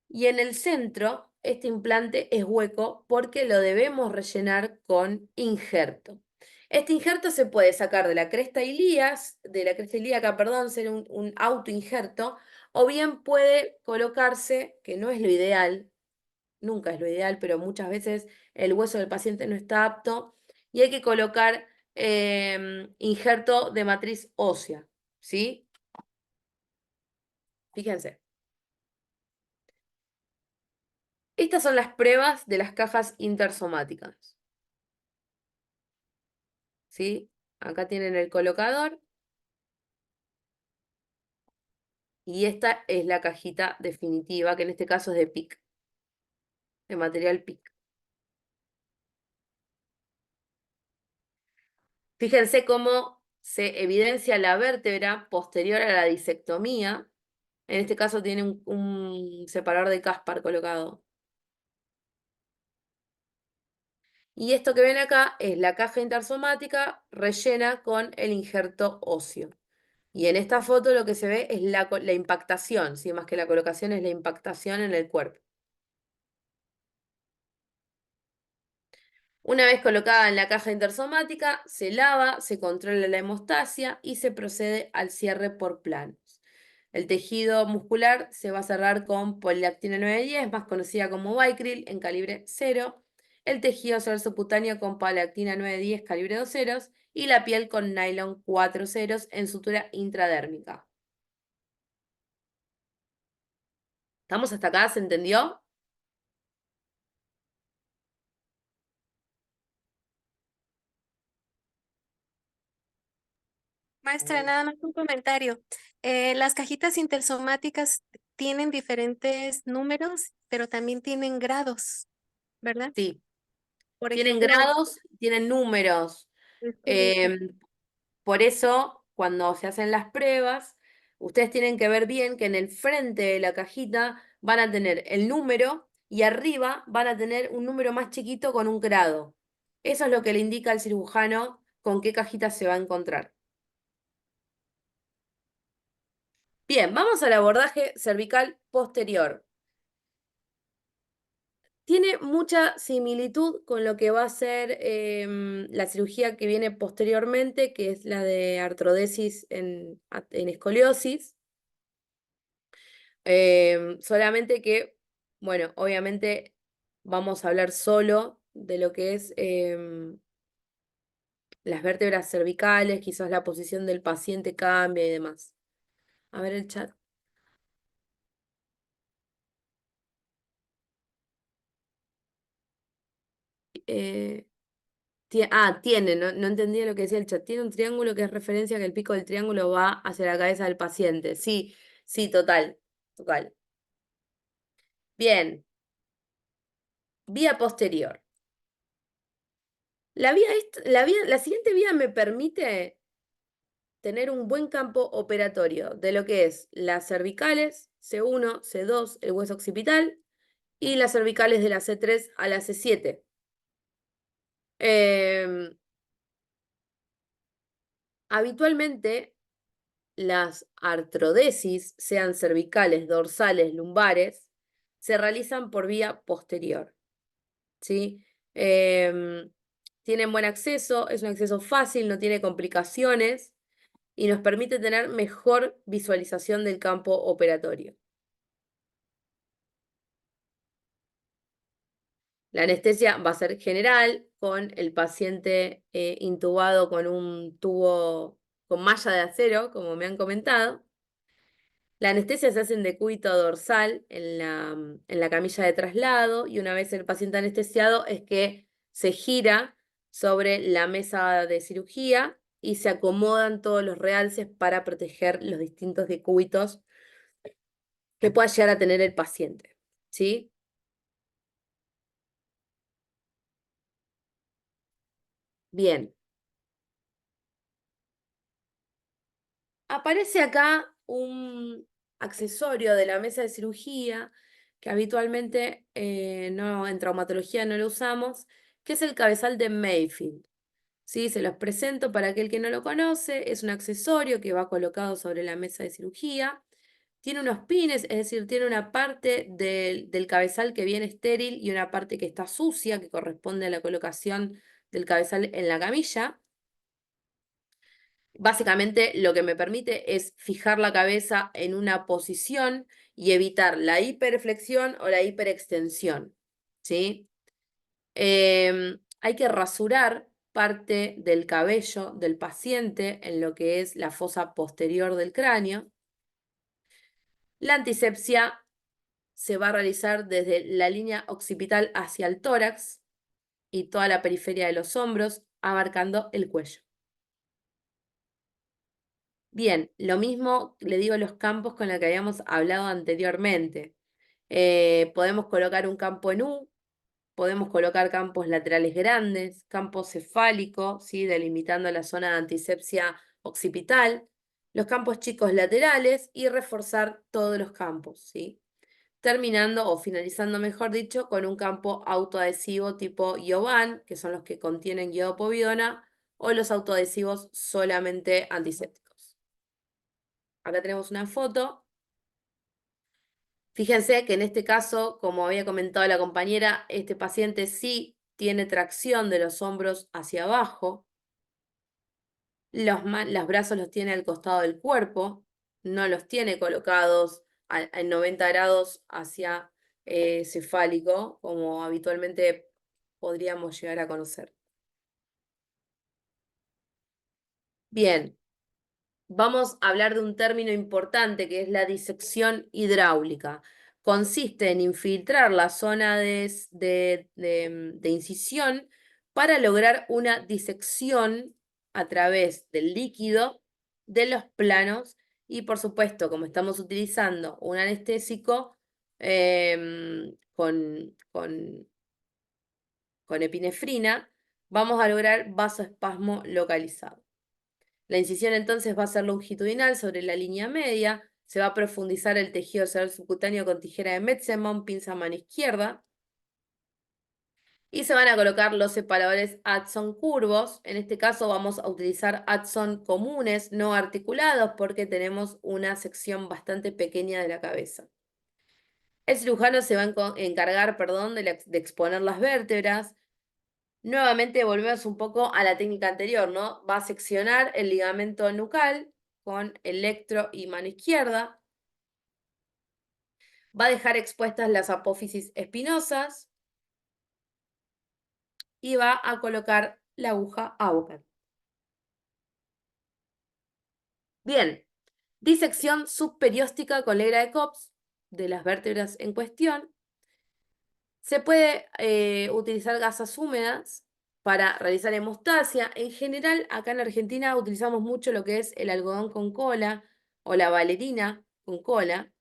y en el centro este implante es hueco porque lo debemos rellenar con injerto. Este injerto se puede sacar de la cresta ilíaca, perdón, ser un autoinjerto, o bien puede colocarse, que no es lo ideal, nunca es lo ideal, pero muchas veces el hueso del paciente no está apto y hay que colocar injerto de matriz ósea, ¿sí? Fíjense. Estas son las pruebas de las cajas intersomáticas, ¿sí? Acá tienen el colocador y esta es la cajita definitiva, que en este caso es de PIC, de material PIC. Fíjense cómo se evidencia la vértebra posterior a la disectomía. En este caso tiene un separador de Caspar colocado. Y esto que ven acá es la caja intersomática rellena con el injerto óseo. Y en esta foto lo que se ve es la impactación, ¿sí? Más que la colocación es la impactación en el cuerpo. Una vez colocada en la caja intersomática, se lava, se controla la hemostasia y se procede al cierre por planos. El tejido muscular se va a cerrar con polilactina 910, más conocida como Vicryl, en calibre 0. El tejido solar subcutáneo con polilactina 910, calibre 2 ceros. Y la piel con nylon 4 ceros en sutura intradérmica. ¿Estamos hasta acá? ¿Se entendió? Maestra, nada más un comentario. Las cajitas intersomáticas tienen diferentes números, pero también tienen grados, ¿verdad? Sí. Por Tienen ejemplo, grados, tienen números. Por eso, cuando se hacen las pruebas, ustedes tienen que ver bien que en el frente de la cajita van a tener el número y arriba van a tener un número más chiquito con un grado. Eso es lo que le indica al cirujano con qué cajita se va a encontrar. Bien, vamos al abordaje cervical posterior. Tiene mucha similitud con lo que va a ser la cirugía que viene posteriormente, que es la de artrodesis en escoliosis. Solamente que, bueno, obviamente vamos a hablar solo de lo que es las vértebras cervicales, quizás la posición del paciente cambia y demás. A ver el chat. Eh, tiene, no entendía lo que decía el chat. Tiene un triángulo que es referencia que el pico del triángulo va hacia la cabeza del paciente. Sí, sí, total, total. Bien. Vía posterior. La siguiente vía me permite tener un buen campo operatorio de lo que es las cervicales, C1, C2, el hueso occipital, y las cervicales de la C3 a la C7. Habitualmente, las artrodesis, sean cervicales, dorsales, lumbares, se realizan por vía posterior. ¿Sí? Tienen buen acceso, es un acceso fácil, no tiene complicaciones y nos permite tener mejor visualización del campo operatorio. La anestesia va a ser general, con el paciente intubado con un tubo con malla de acero, como me han comentado. La anestesia se hace en decúbito dorsal en la camilla de traslado y una vez el paciente anestesiado es que se gira sobre la mesa de cirugía y se acomodan todos los realces para proteger los distintos decúbitos que pueda llegar a tener el paciente. ¿Sí? Bien. Aparece acá un accesorio de la mesa de cirugía que habitualmente en traumatología no lo usamos, que es el cabezal de Mayfield. ¿Sí? Se los presento para aquel que no lo conoce. Es un accesorio que va colocado sobre la mesa de cirugía. Tiene unos pines, es decir, tiene una parte del cabezal que viene estéril y una parte que está sucia, que corresponde a la colocación del cabezal en la camilla. Básicamente lo que me permite es fijar la cabeza en una posición y evitar la hiperflexión o la hiperextensión. ¿Sí? Hay que rasurar parte del cabello del paciente en lo que es la fosa posterior del cráneo. La antisepsia se va a realizar desde la línea occipital hacia el tórax y toda la periferia de los hombros, abarcando el cuello. Bien, lo mismo le digo los campos con los que habíamos hablado anteriormente. Podemos colocar un campo en U, podemos colocar campos laterales grandes, campo cefálico, ¿sí? Delimitando la zona de antisepsia occipital, los campos chicos laterales y reforzar todos los campos, ¿sí? Terminando o finalizando, mejor dicho, con un campo autoadhesivo tipo Iovan, que son los que contienen iodopovidona, o los autoadhesivos solamente antisépticos. Acá tenemos una foto. Fíjense que en este caso, como había comentado la compañera, este paciente sí tiene tracción de los hombros hacia abajo. Los brazos los tiene al costado del cuerpo, no los tiene colocados en 90 grados hacia cefálico, como habitualmente podríamos llegar a conocer. Bien, vamos a hablar de un término importante que es la disección hidráulica. Consiste en infiltrar la zona de incisión para lograr una disección a través del líquido de los planos y, por supuesto, como estamos utilizando un anestésico con epinefrina, vamos a lograr vasoespasmo localizado. La incisión entonces va a ser longitudinal sobre la línea media, se va a profundizar el tejido cerebral subcutáneo con tijera de Metzgerman, pinza a mano izquierda, y se van a colocar los separadores Adson curvos. En este caso vamos a utilizar Adson comunes, no articulados, porque tenemos una sección bastante pequeña de la cabeza. El cirujano se va a encargar, de exponer las vértebras. Nuevamente volvemos un poco a la técnica anterior, ¿no? Va a seccionar el ligamento nucal con electro y mano izquierda. Va a dejar expuestas las apófisis espinosas y va a colocar la aguja abocal. Bien, disección subperióstica con legra de Cops de las vértebras en cuestión. Se puede utilizar gasas húmedas para realizar hemostasia. En general, acá en Argentina utilizamos mucho lo que es el algodón con cola o la valerina con cola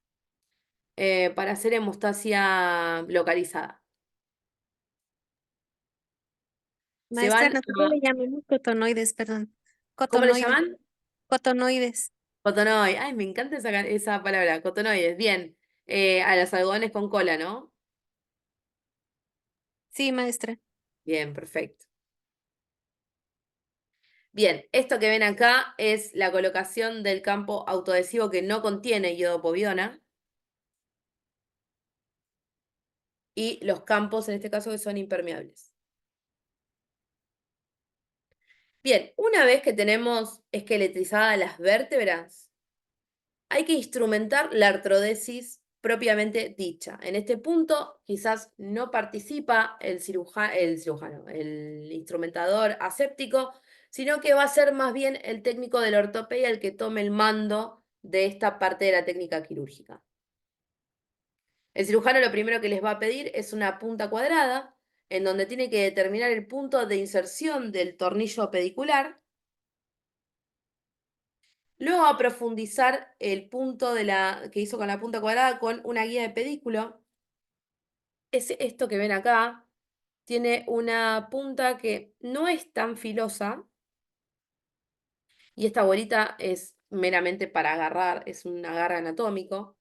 para hacer hemostasia localizada. Se Maestra, van nosotros le llamamos cotonoides, perdón. ¿Cómo le Cotonoides. llaman? Cotonoides. Cotonoides. Ay, me encanta esa palabra, cotonoides. Bien, a los algodones con cola, ¿no? Sí, maestra. Bien, perfecto. Bien, esto que ven acá es la colocación del campo autoadhesivo que no contiene iodopoviona. Y los campos, en este caso, que son impermeables. Bien, una vez que tenemos esqueletizadas las vértebras, hay que instrumentar la artrodesis propiamente dicha. En este punto, quizás no participa el cirujano, el instrumentador aséptico, sino que va a ser más bien el técnico de la ortopedia el que tome el mando de esta parte de la técnica quirúrgica. El cirujano lo primero que les va a pedir es una punta cuadrada, en donde tiene que determinar el punto de inserción del tornillo pedicular. Luego va a profundizar el punto que hizo con la punta cuadrada con una guía de pedículo. Es esto que ven acá. Tiene una punta que no es tan filosa. Y esta bolita es meramente para agarrar, es un agarre anatómico.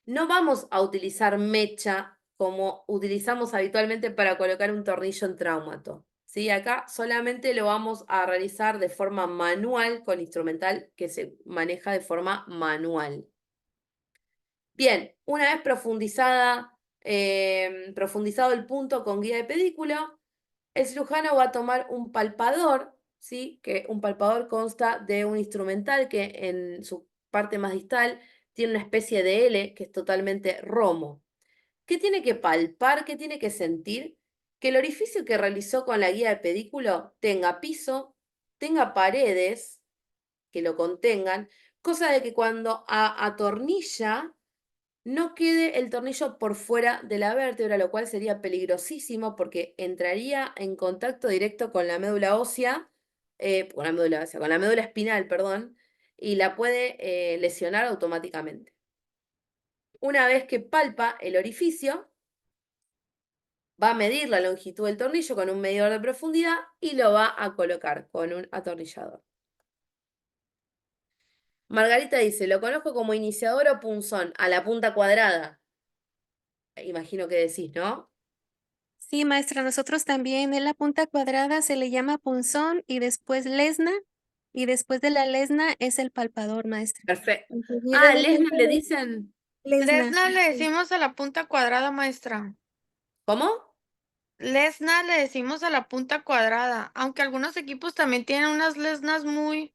No vamos a utilizar mecha como utilizamos habitualmente para colocar un tornillo en traumato. ¿Sí? Acá solamente lo vamos a realizar de forma manual con instrumental que se maneja de forma manual. Bien, una vez profundizado el punto con guía de pedículo, el cirujano va a tomar un palpador, ¿sí? Que un palpador consta de un instrumental que en su parte más distal tiene una especie de L que es totalmente romo. ¿Qué tiene que palpar? ¿Qué tiene que sentir? Que el orificio que realizó con la guía de pedículo tenga piso, tenga paredes que lo contengan, cosa de que cuando atornilla no quede el tornillo por fuera de la vértebra, lo cual sería peligrosísimo porque entraría en contacto directo con la médula ósea, con la médula espinal, perdón, y la puede lesionar automáticamente. Una vez que palpa el orificio, va a medir la longitud del tornillo con un medidor de profundidad y lo va a colocar con un atornillador. Margarita dice, lo conozco como iniciador o punzón, a la punta cuadrada. Imagino que decís, ¿no? Sí, maestra, nosotros también en la punta cuadrada se le llama punzón y después lesna y después de la lesna es el palpador, maestra. Perfecto. Enseguida Ah, del lesna le palpador, dicen. lesna. Lesna le decimos a la punta cuadrada, maestra. ¿Cómo? Lesna le decimos a la punta cuadrada, aunque algunos equipos también tienen unas lesnas muy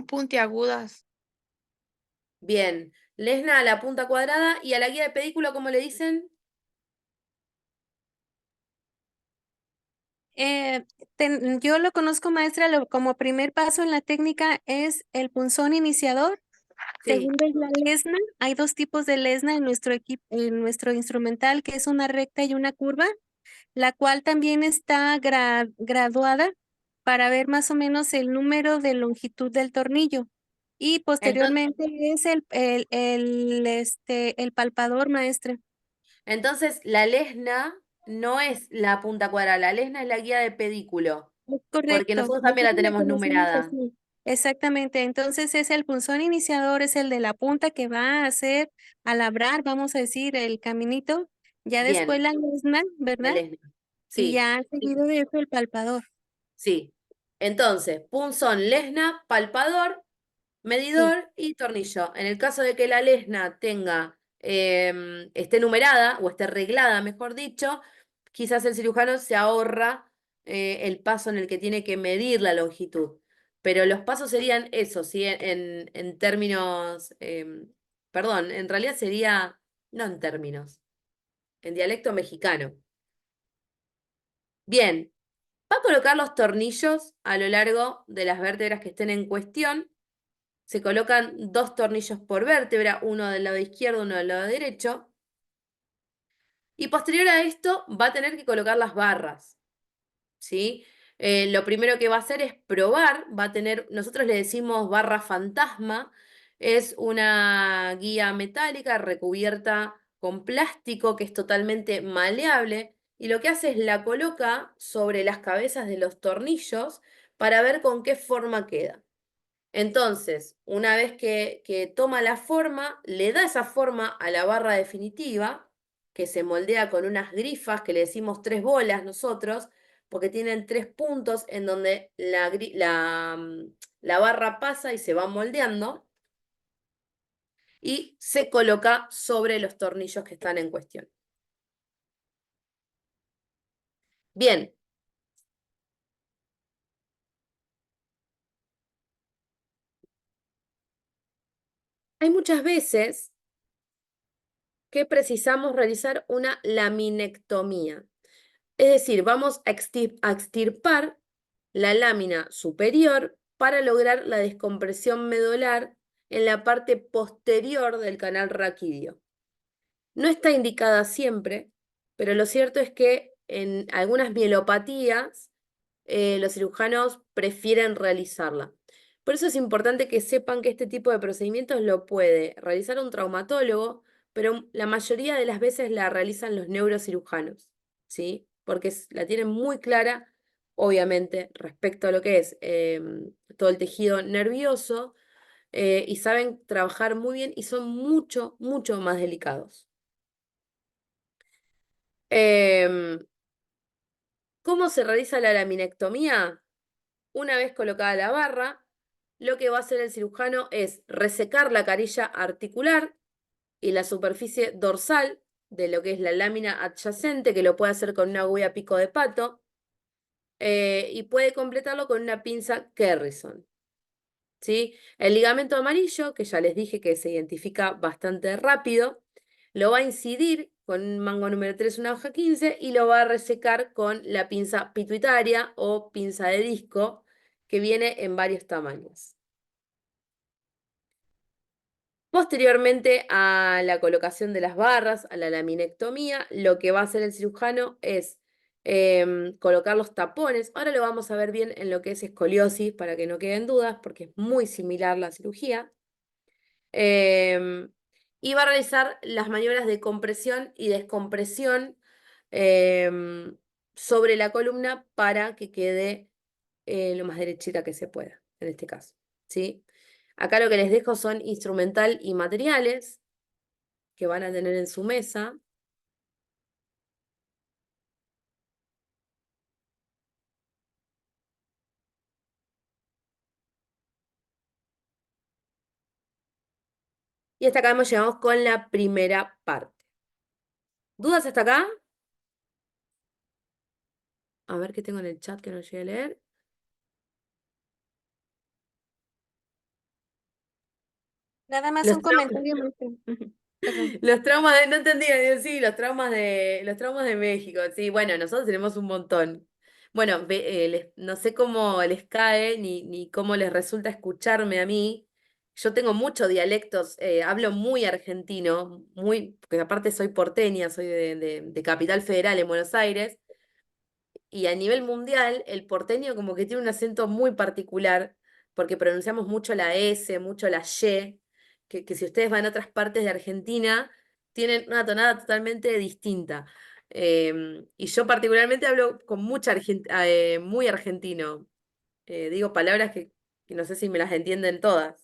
puntiagudas. Bien. Lesna a la punta cuadrada y a la guía de pedículo, ¿cómo le dicen? Eh, yo lo conozco, maestra, como primer paso en la técnica es el punzón iniciador. Sí. Segundo es la lesna. Hay dos tipos de lesna en nuestro equipo, en nuestro instrumental, que es una recta y una curva, la cual también está graduada para ver más o menos el número de longitud del tornillo. Y Entonces, posteriormente es el palpador, maestra. entonces, la lesna no es la punta cuadrada, la lesna es la guía de pedículo, Es porque correcto, nosotros también la nosotros la tenemos conocemos numerada. así. Exactamente, entonces es el punzón iniciador, es el de la punta que va a hacer, a labrar, vamos a decir, el caminito. Ya después Bien, la lesna, la ¿verdad? lesna. Y Sí. ya seguido de eso el palpador. Sí. Entonces, punzón, lesna, palpador, Sí, medidor y tornillo. En el caso de que la lesna tenga, esté numerada o esté reglada, mejor dicho, quizás el cirujano se ahorra el paso en el que tiene que medir la longitud. Pero los pasos serían esos, ¿sí? En términos, perdón, en realidad sería, no en términos, en dialecto mexicano. Bien, va a colocar los tornillos a lo largo de las vértebras que estén en cuestión. Se colocan 2 tornillos por vértebra, uno del lado izquierdo, uno del lado derecho. Y posterior a esto va a tener que colocar las barras, ¿sí? Lo primero que va a hacer es probar, va a tener, nosotros le decimos barra fantasma, es una guía metálica recubierta con plástico que es totalmente maleable y lo que hace es la coloca sobre las cabezas de los tornillos para ver con qué forma queda. Entonces, una vez que toma la forma, le da esa forma a la barra definitiva, que se moldea con unas grifas que le decimos 3 bolas nosotros, porque tienen 3 puntos en donde la barra pasa y se va moldeando y se coloca sobre los tornillos que están en cuestión. Bien, hay muchas veces que precisamos realizar una laminectomía. Es decir, vamos a extirpar la lámina superior para lograr la descompresión medular en la parte posterior del canal raquídeo. No está indicada siempre, pero lo cierto es que en algunas mielopatías los cirujanos prefieren realizarla. Por eso es importante que sepan que este tipo de procedimientos lo puede realizar un traumatólogo, pero la mayoría de las veces la realizan los neurocirujanos, ¿sí? Porque la tienen muy clara, obviamente, respecto a lo que es todo el tejido nervioso, y saben trabajar muy bien y son mucho, mucho más delicados. Em, ¿Cómo se realiza la laminectomía? Una vez colocada la barra, lo que va a hacer el cirujano es resecar la carilla articular y la superficie dorsal de lo que es la lámina adyacente, que lo puede hacer con una aguja pico de pato, y puede completarlo con una pinza Kerrison. ¿Sí? El ligamento amarillo, que ya les dije que se identifica bastante rápido, lo va a incidir con un mango número 3, una hoja 15, y lo va a resecar con la pinza pituitaria o pinza de disco, que viene en varios tamaños. Posteriormente a la colocación de las barras, a la laminectomía, lo que va a hacer el cirujano es colocar los tapones. Ahora lo vamos a ver bien en lo que es escoliosis, para que no queden dudas, porque es muy similar la cirugía. Y va a realizar las maniobras de compresión y descompresión sobre la columna para que quede lo más derechita que se pueda, en este caso, ¿sí? Acá lo que les dejo son instrumental y materiales que van a tener en su mesa. Y hasta acá hemos llegado con la primera parte. ¿Dudas hasta acá? A ver qué tengo en el chat que no llegué a leer. Nada más Los un comentario, maestra. Ujú, perdón. Los traumas no entendía, sí, los traumas de México, sí, bueno, nosotros tenemos un montón. Bueno, no sé cómo les cae ni cómo les resulta escucharme a mí. Yo tengo muchos dialectos, hablo muy argentino, porque aparte soy porteña, soy de Capital Federal en Buenos Aires, y a nivel mundial el porteño como que tiene un acento muy particular, porque pronunciamos mucho la S, mucho la Y, que si ustedes van a otras partes de Argentina, tienen una tonada totalmente distinta. Y yo particularmente hablo con muy argentino. Digo palabras que no sé si me las entienden todas.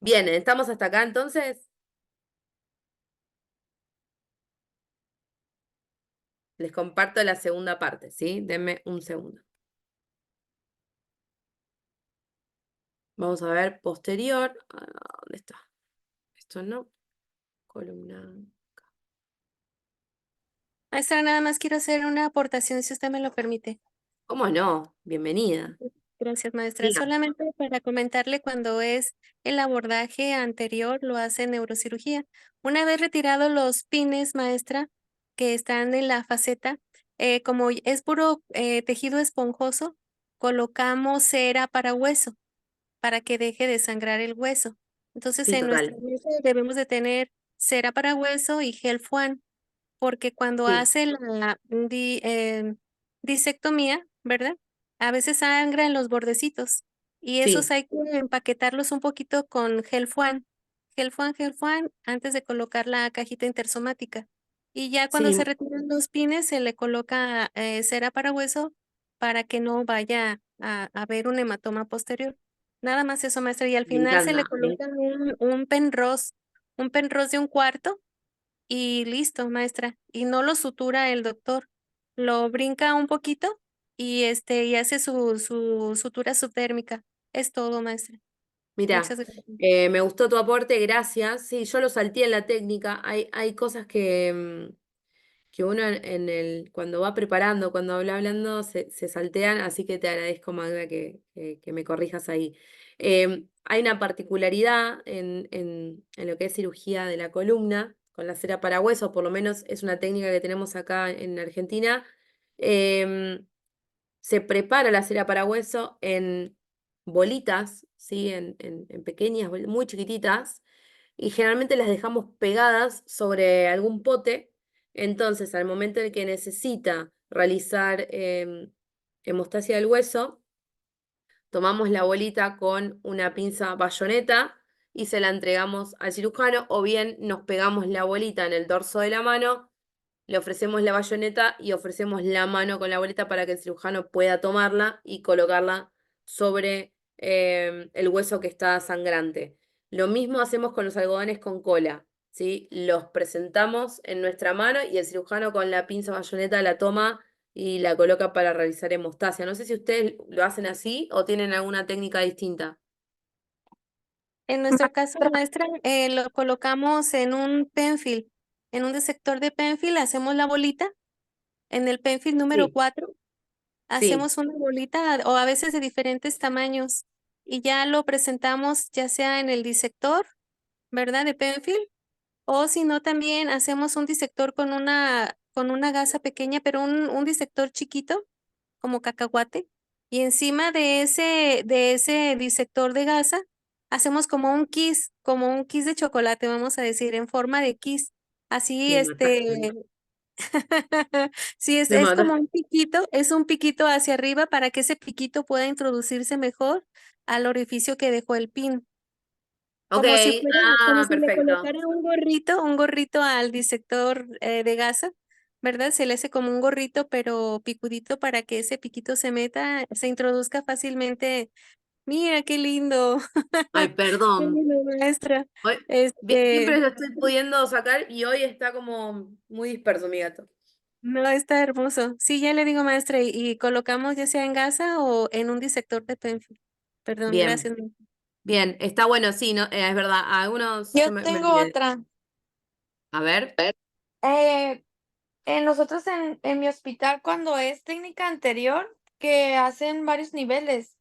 Bien, ¿estamos hasta acá entonces? Les comparto la segunda parte, ¿sí? Denme un segundo. Vamos a ver posterior. ¿Dónde está? Esto no. Columna. Maestra, nada más quiero hacer una aportación, si usted me lo permite. ¿Cómo no? Bienvenida. Gracias, maestra. Diga. Solamente para comentarle cuando es el abordaje anterior, lo hace en neurocirugía. Una vez retirados los pines, maestra, que están en la faceta, como es puro tejido esponjoso, colocamos cera para hueso, para que deje de sangrar el hueso. Entonces, Sí, en nuestra total. mesa debemos de tener cera para hueso y gel Fuan, porque cuando Sí, hace la disectomía, ¿verdad? A veces sangra en los bordecitos y esos sí, hay que empaquetarlos un poquito con gel Fuan, antes de colocar la cajita intersomática. Y ya cuando se sí, retiran los pines, se le coloca cera para hueso para que no vaya a haber un hematoma posterior. Nada más eso, maestra. Y al me final se le encanta. coloca un penros de 1/4 y listo, maestra. Y no lo sutura el doctor. Lo brinca un poquito y hace su sutura subdérmica. Es todo, maestra. Mira, Muchas gracias. me gustó tu aporte, gracias. Sí, yo lo salteé en la técnica. Hay cosas que uno cuando va preparando, cuando habla hablando, se saltean, así que te agradezco, Magda, que me corrijas ahí. Hay una particularidad en lo que es cirugía de la columna con la cera para huesos, por lo menos es una técnica que tenemos acá en Argentina. Em, Se prepara la cera para hueso en bolitas, ¿sí? En pequeñas, muy chiquititas, y generalmente las dejamos pegadas sobre algún pote. Entonces, al momento en el que necesita realizar hemostasia del hueso, tomamos la bolita con una pinza bayoneta y se la entregamos al cirujano, o bien nos pegamos la bolita en el dorso de la mano, le ofrecemos la bayoneta y ofrecemos la mano con la bolita para que el cirujano pueda tomarla y colocarla sobre el hueso que está sangrante. Lo mismo hacemos con los algodones con cola, ¿sí? Los presentamos en nuestra mano y el cirujano con la pinza bayoneta la toma y la coloca para realizar hemostasia. No sé si ustedes lo hacen así o tienen alguna técnica distinta. En nuestro caso, maestra, lo colocamos en un penfil. En un disector de penfil hacemos la bolita. En el penfil número Sí, 4 sí, hacemos una bolita o a veces de diferentes tamaños y ya lo presentamos ya sea en el disector, ¿verdad? De penfil. O si no, también hacemos un disector con una gasa pequeña, pero un disector chiquito, como cacahuate. Y encima de ese disector de gasa, hacemos como un kiss de chocolate, vamos a decir, en forma de kiss. Así, me mataste. sí, Me es como mataste. un piquito, es un piquito hacia arriba para que ese piquito pueda introducirse mejor al orificio que dejó el pin. Ok, Como si le perfecto. colocara un gorrito al disector de gasa, ¿verdad? Se le hace como un gorrito, pero picudito para que ese piquito se meta, se introduzca fácilmente. Mira, qué lindo. Ay, Qué perdón. lindo, maestra. Hoy, Este, siempre lo estoy pudiendo sacar y hoy está como muy disperso mi gato. no, está hermoso. Sí, ya le digo, maestra, y colocamos ya sea en gasa o en un disector de penfil. Perdón, Bien, gracias. Maestra. Bien, está bueno, sí, no, es verdad. Algunos Yo yo me tengo olvidé. otra. A ver, Eh, nosotros en mi hospital, cuando es técnica anterior, que hacen varios niveles,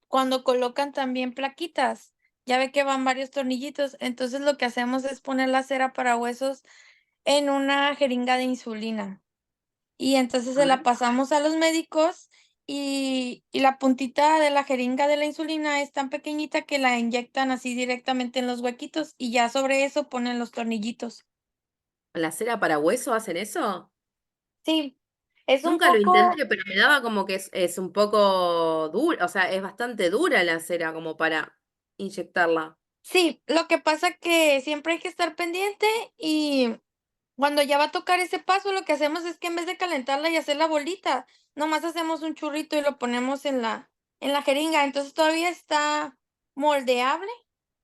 cuando colocan también plaquitas, ya ve que van varios tornillitos, entonces lo que hacemos es poner la cera para huesos en una jeringa de insulina. Y entonces a se ver. la pasamos a los médicos y la puntita de la jeringa de la insulina es tan pequeñita que la inyectan así directamente en los huequitos y ya sobre eso ponen los tornillitos. ¿La cera para hueso hacen eso? Sí, es un Nunca lo poco, intenté, pero me daba como que es un poco dura, o sea, es bastante dura la cera como para inyectarla. sí, lo que pasa que siempre hay que estar pendiente y cuando ya va a tocar ese paso, lo que hacemos es que en vez de calentarla y hacer la bolita, nomás hacemos un churrito y lo ponemos en la jeringa. Entonces todavía está moldeable.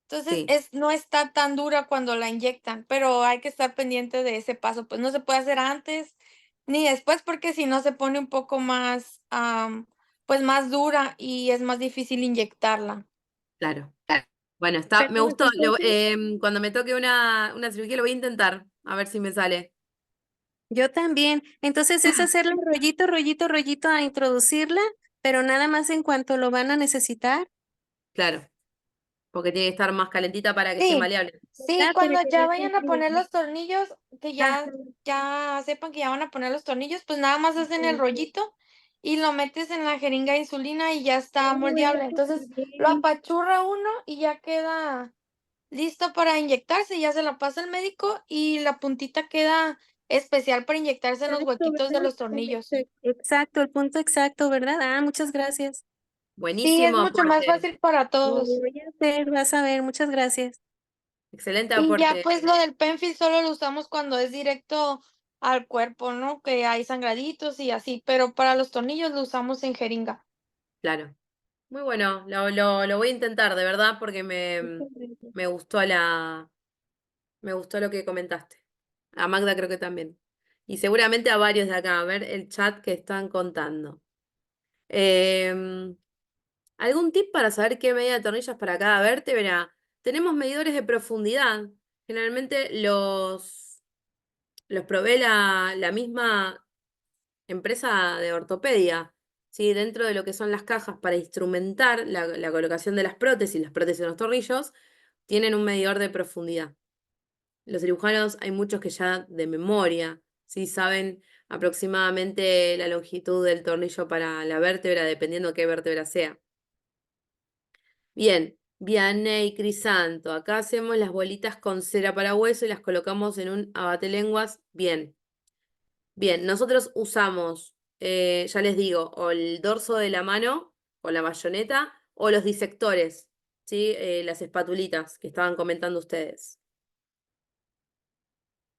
Entonces Sí, no está tan dura cuando la inyectan, pero hay que estar pendiente de ese paso. Pues no se puede hacer antes ni después porque si no se pone un poco más, pues más dura y es más difícil inyectarla. claro. Bueno, me Perdón, gustó. entonces Cuando me toque una cirugía lo voy a intentar, a ver si me sale. yo también. Entonces es hacerle rollito, rollito, rollito a introducirla, pero nada más en cuanto lo van a necesitar, Claro, porque tiene que estar más calentita para que esté Sí, maleable. sí, ¿verdad? Para cuando que ya ya vayan a poner confíe. los tornillos, que Ajá. ya sepan que ya van a poner los tornillos, pues nada más hacen el rollito y lo metes en la jeringa de insulina y ya está Oh, moldeable. está Entonces súper lo bien. apachurra uno y ya queda listo para inyectarse, ya se la pasa el médico y la puntita queda especial para inyectarse en los Exacto, huequitos de ¿verdad? los tornillos. Exacto, el punto exacto, ¿verdad? Ah, muchas gracias. Sí, es Buenísimo mucho más aporte, fácil para Lo todos. voy a hacer, vas a ver, muchas gracias. excelente Y ya aporte. pues lo del Penfield solo lo usamos cuando es directo al cuerpo, ¿no? Que hay sangraditos y así, pero para los tornillos lo usamos en jeringa. Claro. Muy bueno, lo voy a intentar, de verdad, porque Muchas gracias. me gustó me gustó lo que comentaste. A Magda creo que también. Y seguramente a varios de acá, a ver el chat que están contando. Em, ¿Algún tip para saber qué medida de tornillos para cada vértebra? Tenemos medidores de profundidad. Generalmente los provee la misma empresa de ortopedia, ¿sí? Dentro de lo que son las cajas para instrumentar la colocación de las prótesis de los tornillos, tienen un medidor de profundidad. Los cirujanos hay muchos que ya de memoria, ¿sí? Saben aproximadamente la longitud del tornillo para la vértebra, dependiendo qué vértebra sea. Bien, Vianney, Crisanto, acá hacemos las bolitas con cera para hueso y las colocamos en un abatelenguas. Bien. Bien, nosotros usamos, ya les digo, o el dorso de la mano, o la bayoneta, o los disectores, ¿sí? Las espatulitas que estaban comentando ustedes.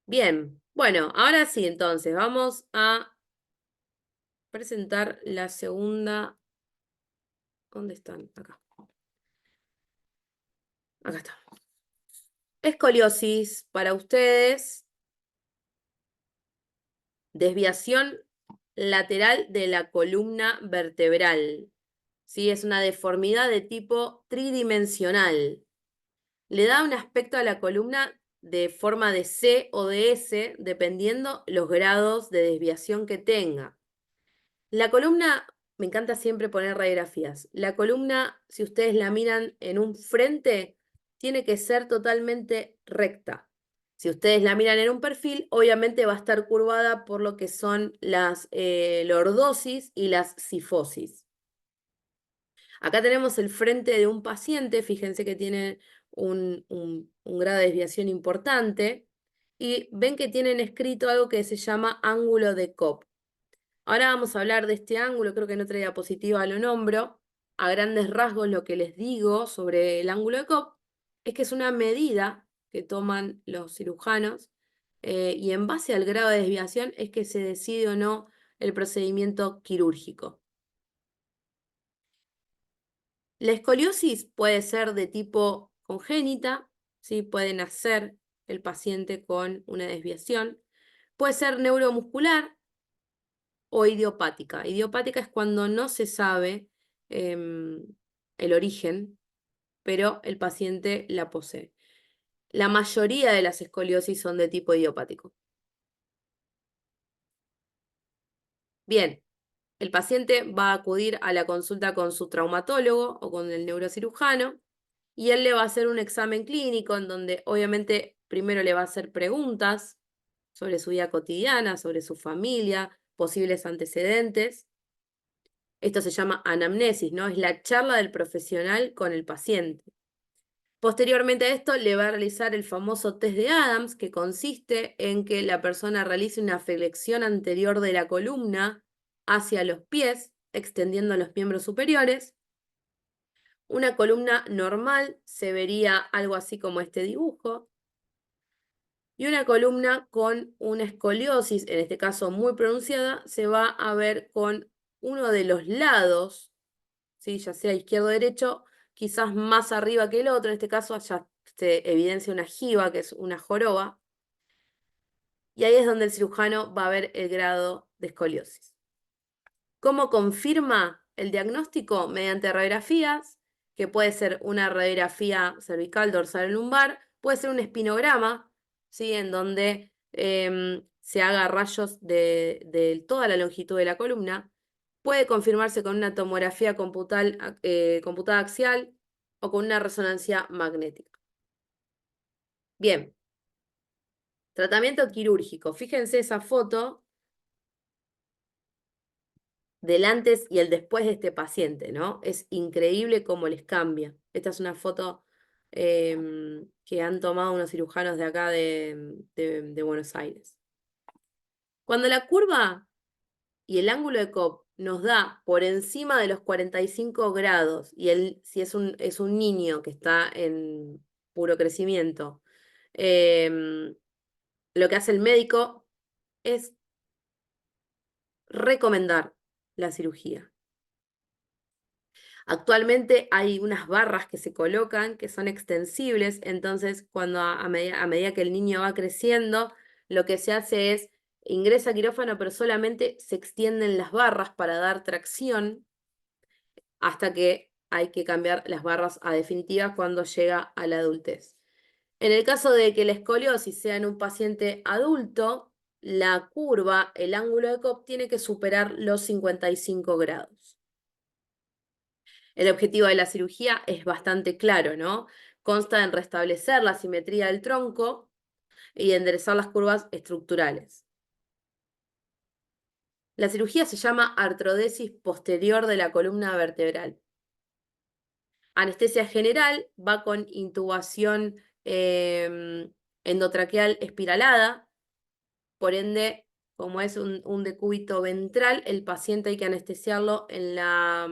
Bien, bueno, ahora sí, entonces, vamos a presentar la segunda. ¿Dónde están? Acá. Acá está. Escoliosis para ustedes, desviación lateral de la columna vertebral. ¿Sí? Es una deformidad de tipo tridimensional. Le da un aspecto a la columna de forma de C o de S, dependiendo los grados de desviación que tenga. La columna, me encanta siempre poner radiografías. La columna, si ustedes la miran en un frente, tiene que ser totalmente recta. Si ustedes la miran en un perfil, obviamente va a estar curvada por lo que son las lordosis y las cifosis. Acá tenemos el frente de un paciente, fíjense que tiene un grado de desviación importante y ven que tienen escrito algo que se llama ángulo de Cobb. Ahora vamos a hablar de este ángulo, creo que en otra diapositiva lo nombro. A grandes rasgos lo que les digo sobre el ángulo de Cobb es que es una medida que toman los cirujanos y en base al grado de desviación es que se decide o no el procedimiento quirúrgico. La escoliosis puede ser de tipo congénita, ¿sí? Puede nacer el paciente con una desviación. Puede ser neuromuscular o idiopática. Idiopática es cuando no se sabe el origen, pero el paciente la posee. La mayoría de las escoliosis son de tipo idiopático. Bien, el paciente va a acudir a la consulta con su traumatólogo o con el neurocirujano y él le va a hacer un examen clínico en donde obviamente primero le va a hacer preguntas sobre su vida cotidiana, sobre su familia, posibles antecedentes. Esto se llama anamnesis, ¿no? Es la charla del profesional con el paciente. Posteriormente a esto le va a realizar el famoso test de Adams, que consiste en que la persona realice una flexión anterior de la columna hacia los pies, extendiendo los miembros superiores. Una columna normal se vería algo así como este dibujo. Y una columna con una escoliosis, en este caso muy pronunciada, se va a ver con uno de los lados, ¿sí? Ya sea izquierdo o derecho, quizás más arriba que el otro. En este caso ya se evidencia una jiba, que es una joroba. Y ahí es donde el cirujano va a ver el grado de escoliosis. ¿Cómo confirma el diagnóstico? Mediante radiografías, que puede ser una radiografía cervical, dorsal, lumbar, puede ser un espinograma, ¿sí? En donde se haga rayos de toda la longitud de la columna. Puede confirmarse con una tomografía computada axial o con una resonancia magnética. Bien, tratamiento quirúrgico. Fíjense esa foto del antes y el después de este paciente, ¿no? Es increíble cómo les cambia. Esta es una foto que han tomado unos cirujanos de acá de Buenos Aires. Cuando la curva y el ángulo de Cobb nos da por encima de los 45 grados, y si es un niño que está en puro crecimiento, lo que hace el médico es recomendar la cirugía. Actualmente hay unas barras que se colocan que son extensibles, entonces cuando a medida que el niño va creciendo, lo que se hace es ingresa a quirófano, pero solamente se extienden las barras para dar tracción hasta que hay que cambiar las barras a definitivas cuando llega a la adultez. En el caso de que la escoliosis sea en un paciente adulto, la curva, el ángulo de Cobb, tiene que superar los 55 grados. El objetivo de la cirugía es bastante claro, ¿no? Consta en restablecer la simetría del tronco y enderezar las curvas estructurales. La cirugía se llama artrodesis posterior de la columna vertebral. Anestesia general va con intubación endotraqueal espiralada, por ende, como es un decúbito ventral, el paciente hay que anestesiarlo en la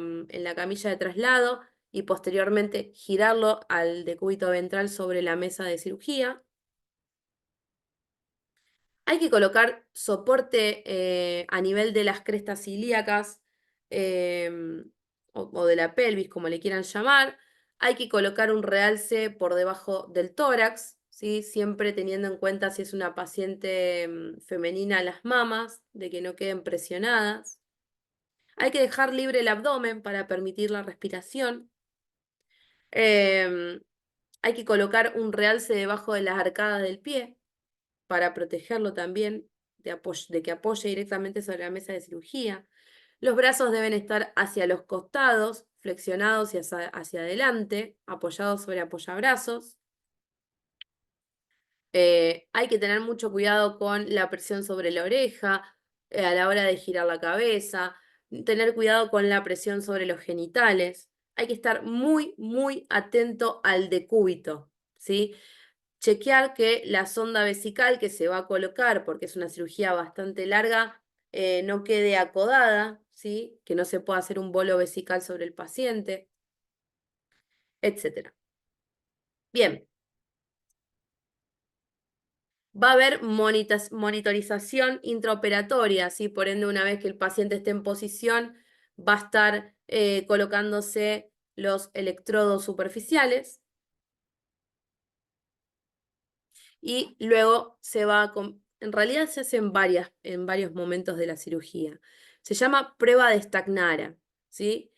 camilla de traslado y posteriormente girarlo al decúbito ventral sobre la mesa de cirugía. Hay que colocar soporte a nivel de las crestas ilíacas o de la pelvis, como le quieran llamar. Hay que colocar un realce por debajo del tórax, ¿sí? Siempre teniendo en cuenta si es una paciente femenina las mamas, de que no queden presionadas. Hay que dejar libre el abdomen para permitir la respiración. Hay que colocar un realce debajo de las arcadas del pie para protegerlo también de que apoye directamente sobre la mesa de cirugía. Los brazos deben estar hacia los costados, flexionados y hacia adelante, apoyados sobre apoyabrazos. Hay que tener mucho cuidado con la presión sobre la oreja a la hora de girar la cabeza, tener cuidado con la presión sobre los genitales. Hay que estar muy, muy atento al decúbito, ¿sí? Chequear que la sonda vesical que se va a colocar, porque es una cirugía bastante larga, no quede acodada, ¿sí? Que no se pueda hacer un bolo vesical sobre el paciente, etc. Bien. Va a haber monitorización intraoperatoria, ¿sí? Por ende, una vez que el paciente esté en posición, va a estar colocándose los electrodos superficiales. Y luego en realidad se hace en varios momentos de la cirugía. Se llama prueba de Stagnara, ¿sí?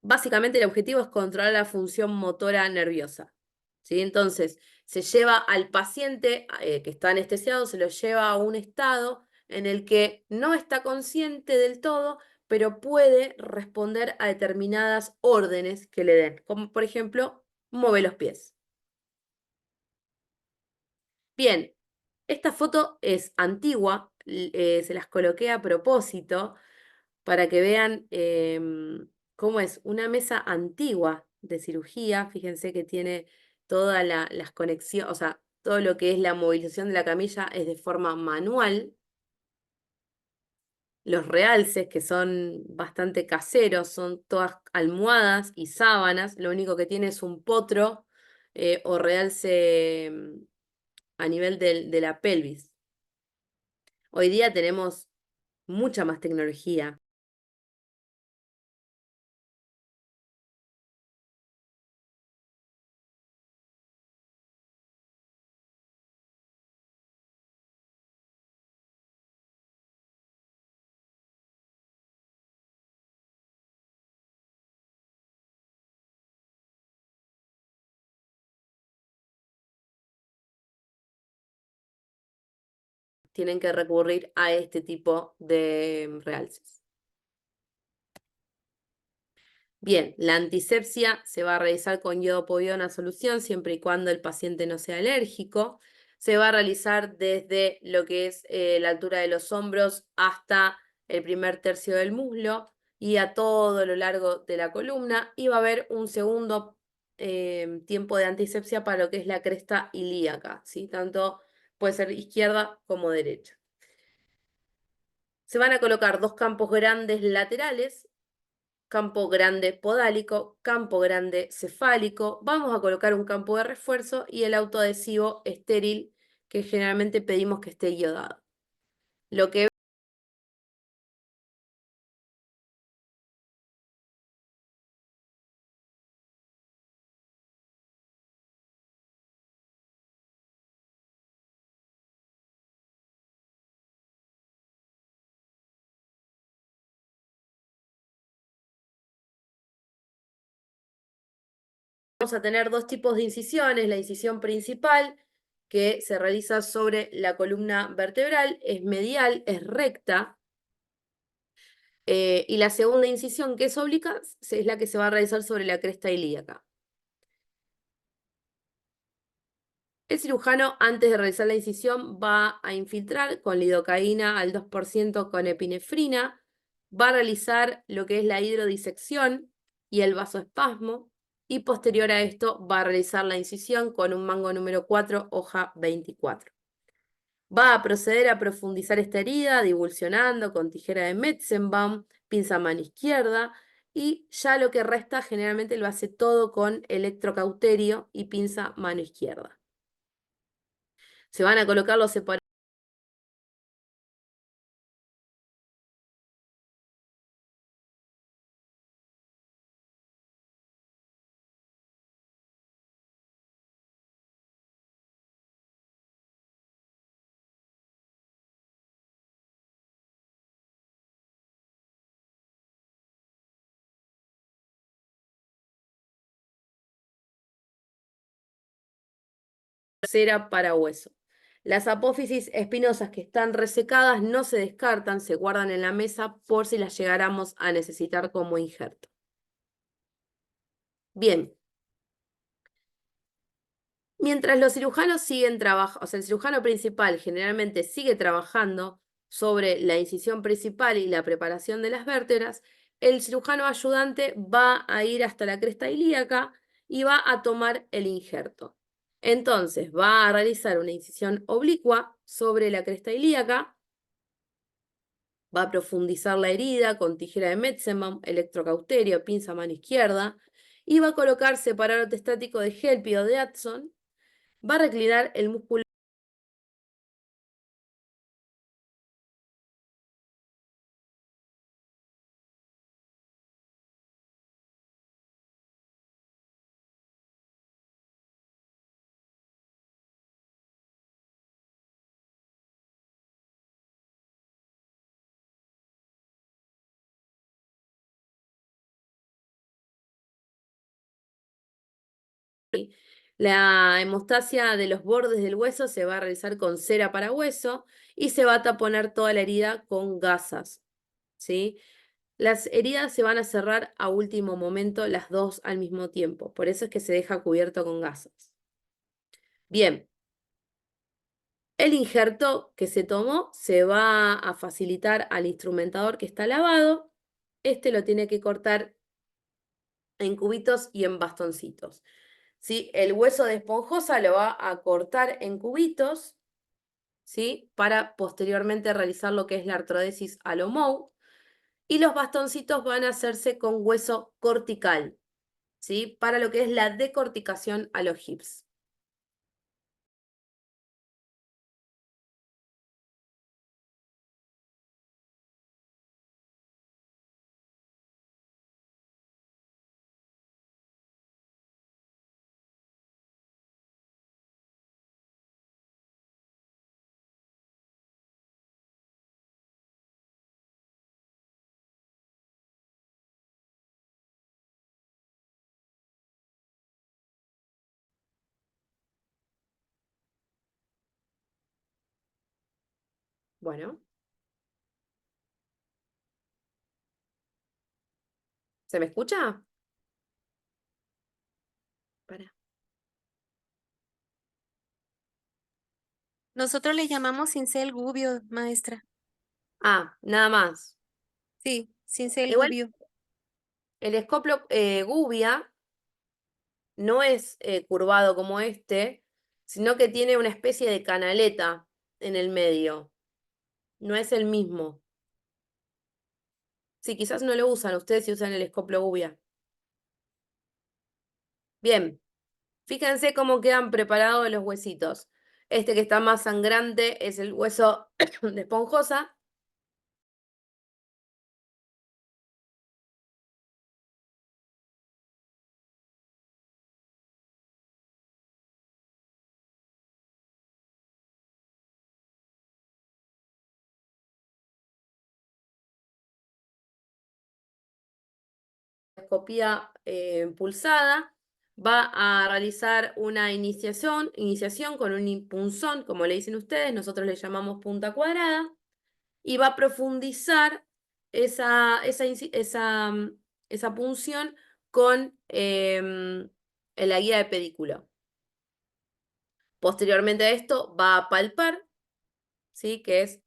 básicamente el objetivo es controlar la función motora nerviosa. ¿Sí? Entonces, se lleva al paciente que está anestesiado, se lo lleva a un estado en el que no está consciente del todo, pero puede responder a determinadas órdenes que le den, como por ejemplo, mueve los pies. Bien, esta foto es antigua, se las coloqué a propósito para que vean cómo es una mesa antigua de cirugía. Fíjense que tiene todas las conexiones, o sea, todo lo que es la movilización de la camilla es de forma manual. Los realces, que son bastante caseros, son todas almohadas y sábanas. Lo único que tiene es un potro o realce a nivel de la pelvis. Hoy día tenemos mucha más tecnología. Tienen que recurrir a este tipo de realces. Bien, la antisepsia se va a realizar con iodopovidona solución siempre y cuando el paciente no sea alérgico. Se va a realizar desde lo que es la altura de los hombros hasta el primer tercio del muslo y a todo lo largo de la columna. Y va a haber un segundo tiempo de antisepsia para lo que es la cresta ilíaca, ¿sí? Tanto puede ser izquierda como derecha. Se van a colocar dos campos grandes laterales, campo grande podálico, campo grande cefálico. Vamos a colocar un campo de refuerzo y el autoadhesivo estéril, que generalmente pedimos que esté iodado. Lo que vamos a tener dos tipos de incisiones. La incisión principal, que se realiza sobre la columna vertebral, es medial, es recta. Y la segunda incisión, que es oblicuo, es la que se va a realizar sobre la cresta ilíaca. El cirujano, antes de realizar la incisión, va a infiltrar con lidocaína al 2% con epinefrina, va a realizar lo que es la hidrodisección y el vasoespasmo, y posterior a esto va a realizar la incisión con un mango número 4, hoja 24. Va a proceder a profundizar esta herida, divulsionando con tijera de Metzenbaum, pinza mano izquierda, y ya lo que resta generalmente lo hace todo con electrocauterio y pinza mano izquierda. Se van a colocar los separadores. Cera para hueso. Las apófisis espinosas que están resecadas no se descartan, se guardan en la mesa por si las llegáramos a necesitar como injerto. Bien. Mientras los cirujanos siguen trabajando, o sea, el cirujano principal generalmente sigue trabajando sobre la incisión principal y la preparación de las vértebras, el cirujano ayudante va a ir hasta la cresta ilíaca y va a tomar el injerto. Entonces va a realizar una incisión oblicua sobre la cresta ilíaca, va a profundizar la herida con tijera de Metzenbaum, electrocauterio, pinza mano izquierda, y va a colocar separador ortostático de Helpy o de Adson. Va a reclinar el músculo La hemostasia de los bordes del hueso se va a realizar con cera para hueso y se va a taponar toda la herida con gasas, ¿sí? Las heridas se van a cerrar a último momento, las dos al mismo tiempo. Por eso es que se deja cubierto con gasas. Bien. El injerto que se tomó se va a facilitar al instrumentador que está lavado. Este lo tiene que cortar en cubitos y en bastoncitos. ¿Sí? El hueso de esponjosa lo va a cortar en cubitos, ¿sí? Para posteriormente realizar lo que es la artrodesis a lo Mohs. Y los bastoncitos van a hacerse con hueso cortical, ¿sí? Para lo que es la decorticación a los hips. Bueno, ¿se me escucha? Para. Nosotros le llamamos cincel gubio, maestra. Ah, nada más. Sí, cincel Igual gubio. el escoplo gubia no es curvado como este, sino que tiene una especie de canaleta en el medio. No es el mismo. Sí, quizás no lo usan ustedes si usan el escoplo gubia. Bien, fíjense cómo quedan preparados los huesitos. Este que está más sangrante es el hueso de esponjosa. Endoscopía pulsada, va a realizar una iniciación con un punzón, como le dicen ustedes, nosotros le llamamos punta cuadrada, y va a profundizar esa punción con la guía de pedículo. Posteriormente a esto va a palpar, ¿sí? Que es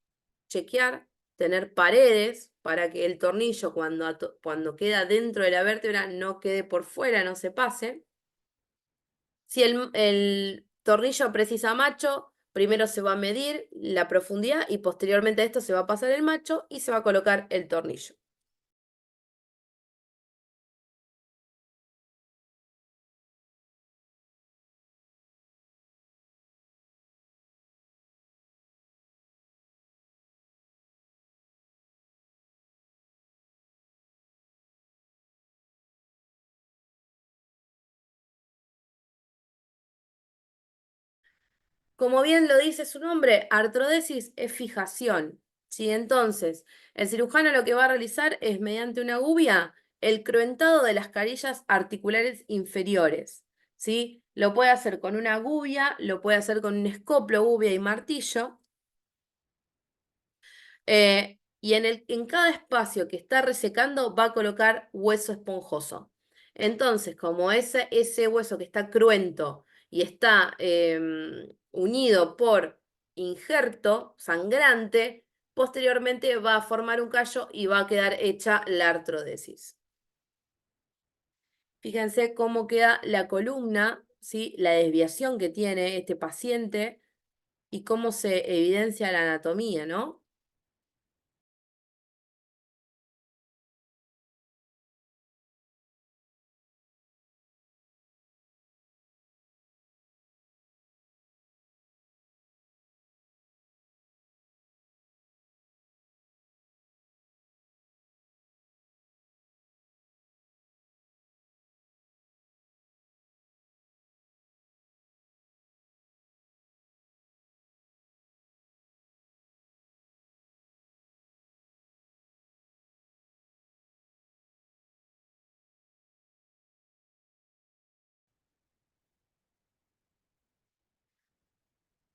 chequear, tener paredes para que el tornillo cuando queda dentro de la vértebra no quede por fuera, no se pase. Si el tornillo precisa macho, primero se va a medir la profundidad y posteriormente a esto se va a pasar el macho y se va a colocar el tornillo. Como bien lo dice su nombre, artrodesis es fijación, ¿sí? Entonces, el cirujano lo que va a realizar es, mediante una gubia, el cruentado de las carillas articulares inferiores, ¿sí? Lo puede hacer con una gubia, lo puede hacer con un escoplo, gubia y martillo. Y en cada espacio que está resecando va a colocar hueso esponjoso. Entonces, como ese hueso que está cruento y está unido por injerto sangrante, posteriormente va a formar un callo y va a quedar hecha la artrodesis. Fíjense cómo queda la columna, ¿sí? La desviación que tiene este paciente y cómo se evidencia la anatomía, ¿no?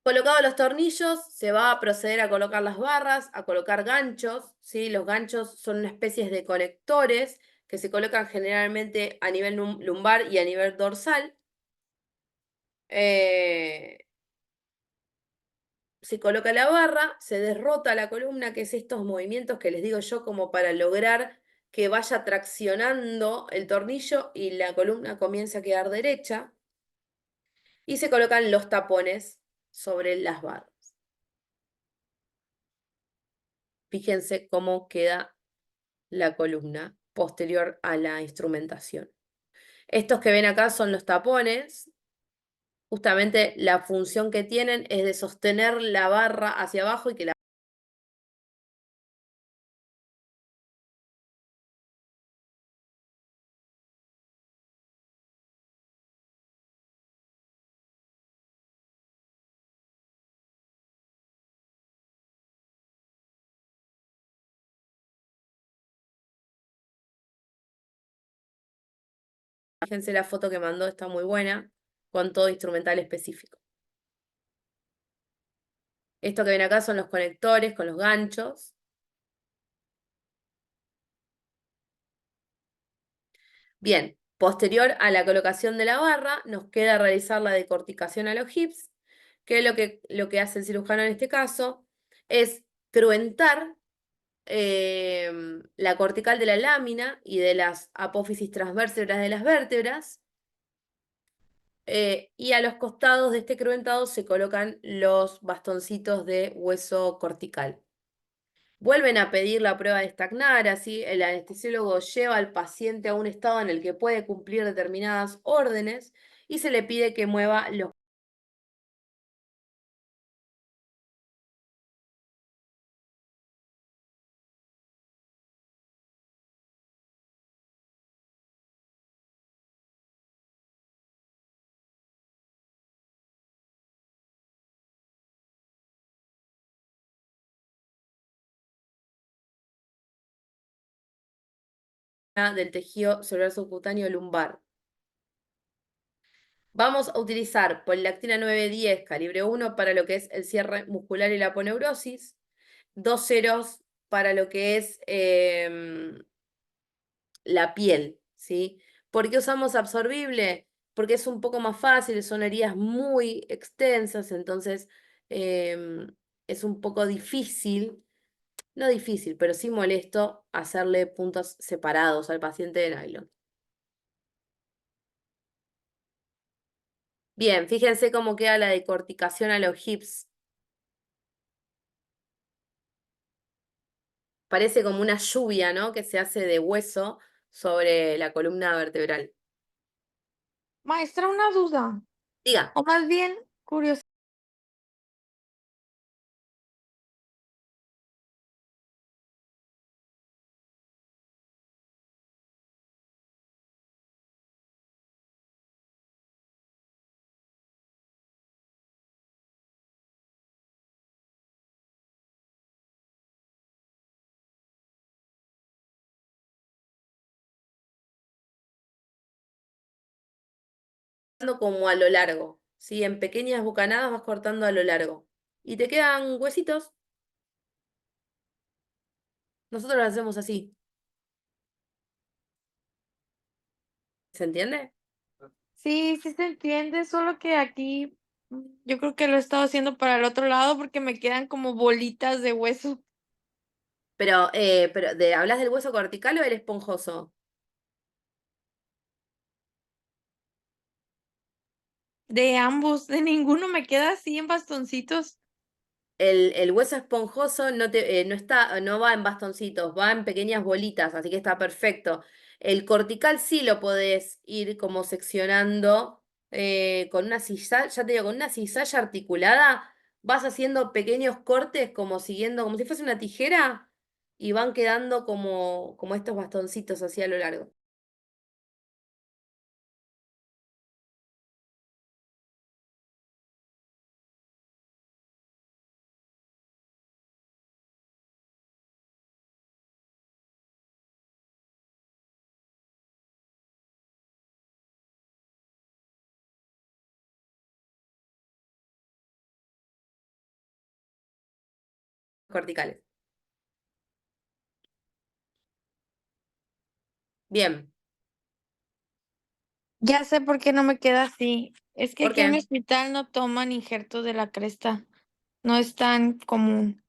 Colocados los tornillos, se va a proceder a colocar las barras, a colocar ganchos, ¿sí? Los ganchos son una especie de conectores que se colocan generalmente a nivel lumbar y a nivel dorsal. Se coloca la barra, se derrota la columna, que es estos movimientos que les digo yo como para lograr que vaya traccionando el tornillo y la columna comience a quedar derecha. Y se colocan los tapones sobre las barras. Fíjense cómo queda la columna posterior a la instrumentación. Estos que ven acá son los tapones. Justamente la función que tienen es de sostener la barra hacia abajo y que la fíjense la foto que mandó, está muy buena, con todo instrumental específico. Esto que ven acá son los conectores con los ganchos. Bien, posterior a la colocación de la barra, nos queda realizar la decorticación a los hips, que lo que hace el cirujano en este caso es cruentar la cortical de la lámina y de las apófisis transvértebras de las vértebras. Y a los costados de este cruentado se colocan los bastoncitos de hueso cortical. Vuelven a pedir la prueba de Stagnara, así el anestesiólogo lleva al paciente a un estado en el que puede cumplir determinadas órdenes y se le pide que mueva los del tejido celular subcutáneo lumbar. Vamos a utilizar polilactina 910 calibre 1 para lo que es el cierre muscular y la aponeurosis, 2 ceros para lo que es la piel, ¿sí? ¿Por qué usamos absorbible? Porque es un poco más fácil, son heridas muy extensas, entonces es un poco difícil, no difícil, pero sí molesto hacerle puntos separados al paciente de nylon. Bien, fíjense cómo queda la decorticación a los hips. Parece como una lluvia, ¿no? Que se hace de hueso sobre la columna vertebral. Maestra, una duda, Diga. o más bien curiosidad. Como a lo largo, ¿sí? En pequeñas bocanadas vas cortando a lo largo. Y te quedan huesitos. Nosotros lo hacemos así. ¿Se entiende? Sí, sí se entiende, solo que aquí yo creo que lo he estado haciendo para el otro lado porque me quedan como bolitas de hueso. Pero ¿hablas del hueso cortical o del esponjoso? De ambos, de ninguno me queda así en bastoncitos. El hueso esponjoso no va en bastoncitos, va en pequeñas bolitas, así que está perfecto. El cortical sí lo podés ir como seccionando con una cizalla, ya te digo, con una cizalla articulada, vas haciendo pequeños cortes como siguiendo, como si fuese una tijera, y van quedando como estos bastoncitos así a lo largo. corticales. Bien, Ya sé por qué no me queda así. Es que ¿por aquí en mi qué? hospital no toman injertos de la cresta. No es tan común.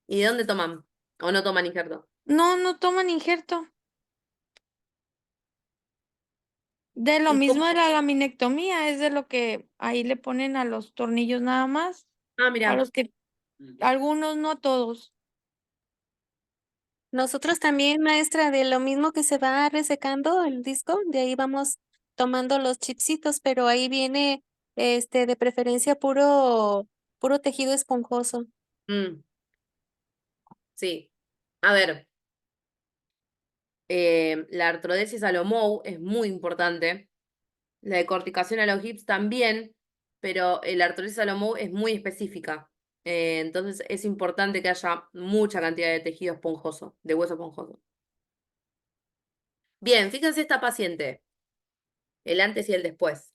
¿Y de dónde toman? ¿O no toman injerto? No, no toman injerto. De lo ¿Y mismo de cómo? la laminectomía, es de lo que ahí le ponen a los tornillos nada más. Ah, A mira. los que, algunos, no a todos. Nosotros también, maestra, de lo mismo que se va resecando el disco, de ahí vamos tomando los chipsitos, pero ahí viene de preferencia puro tejido esponjoso. Mm, sí. A ver, la artrodesis a lo Moe es muy importante. La decorticación a los hips también, pero la artrodesis a lo Moe es muy específica. Entonces es importante que haya mucha cantidad de tejido esponjoso, de hueso esponjoso. Bien, fíjense esta paciente, el antes y el después.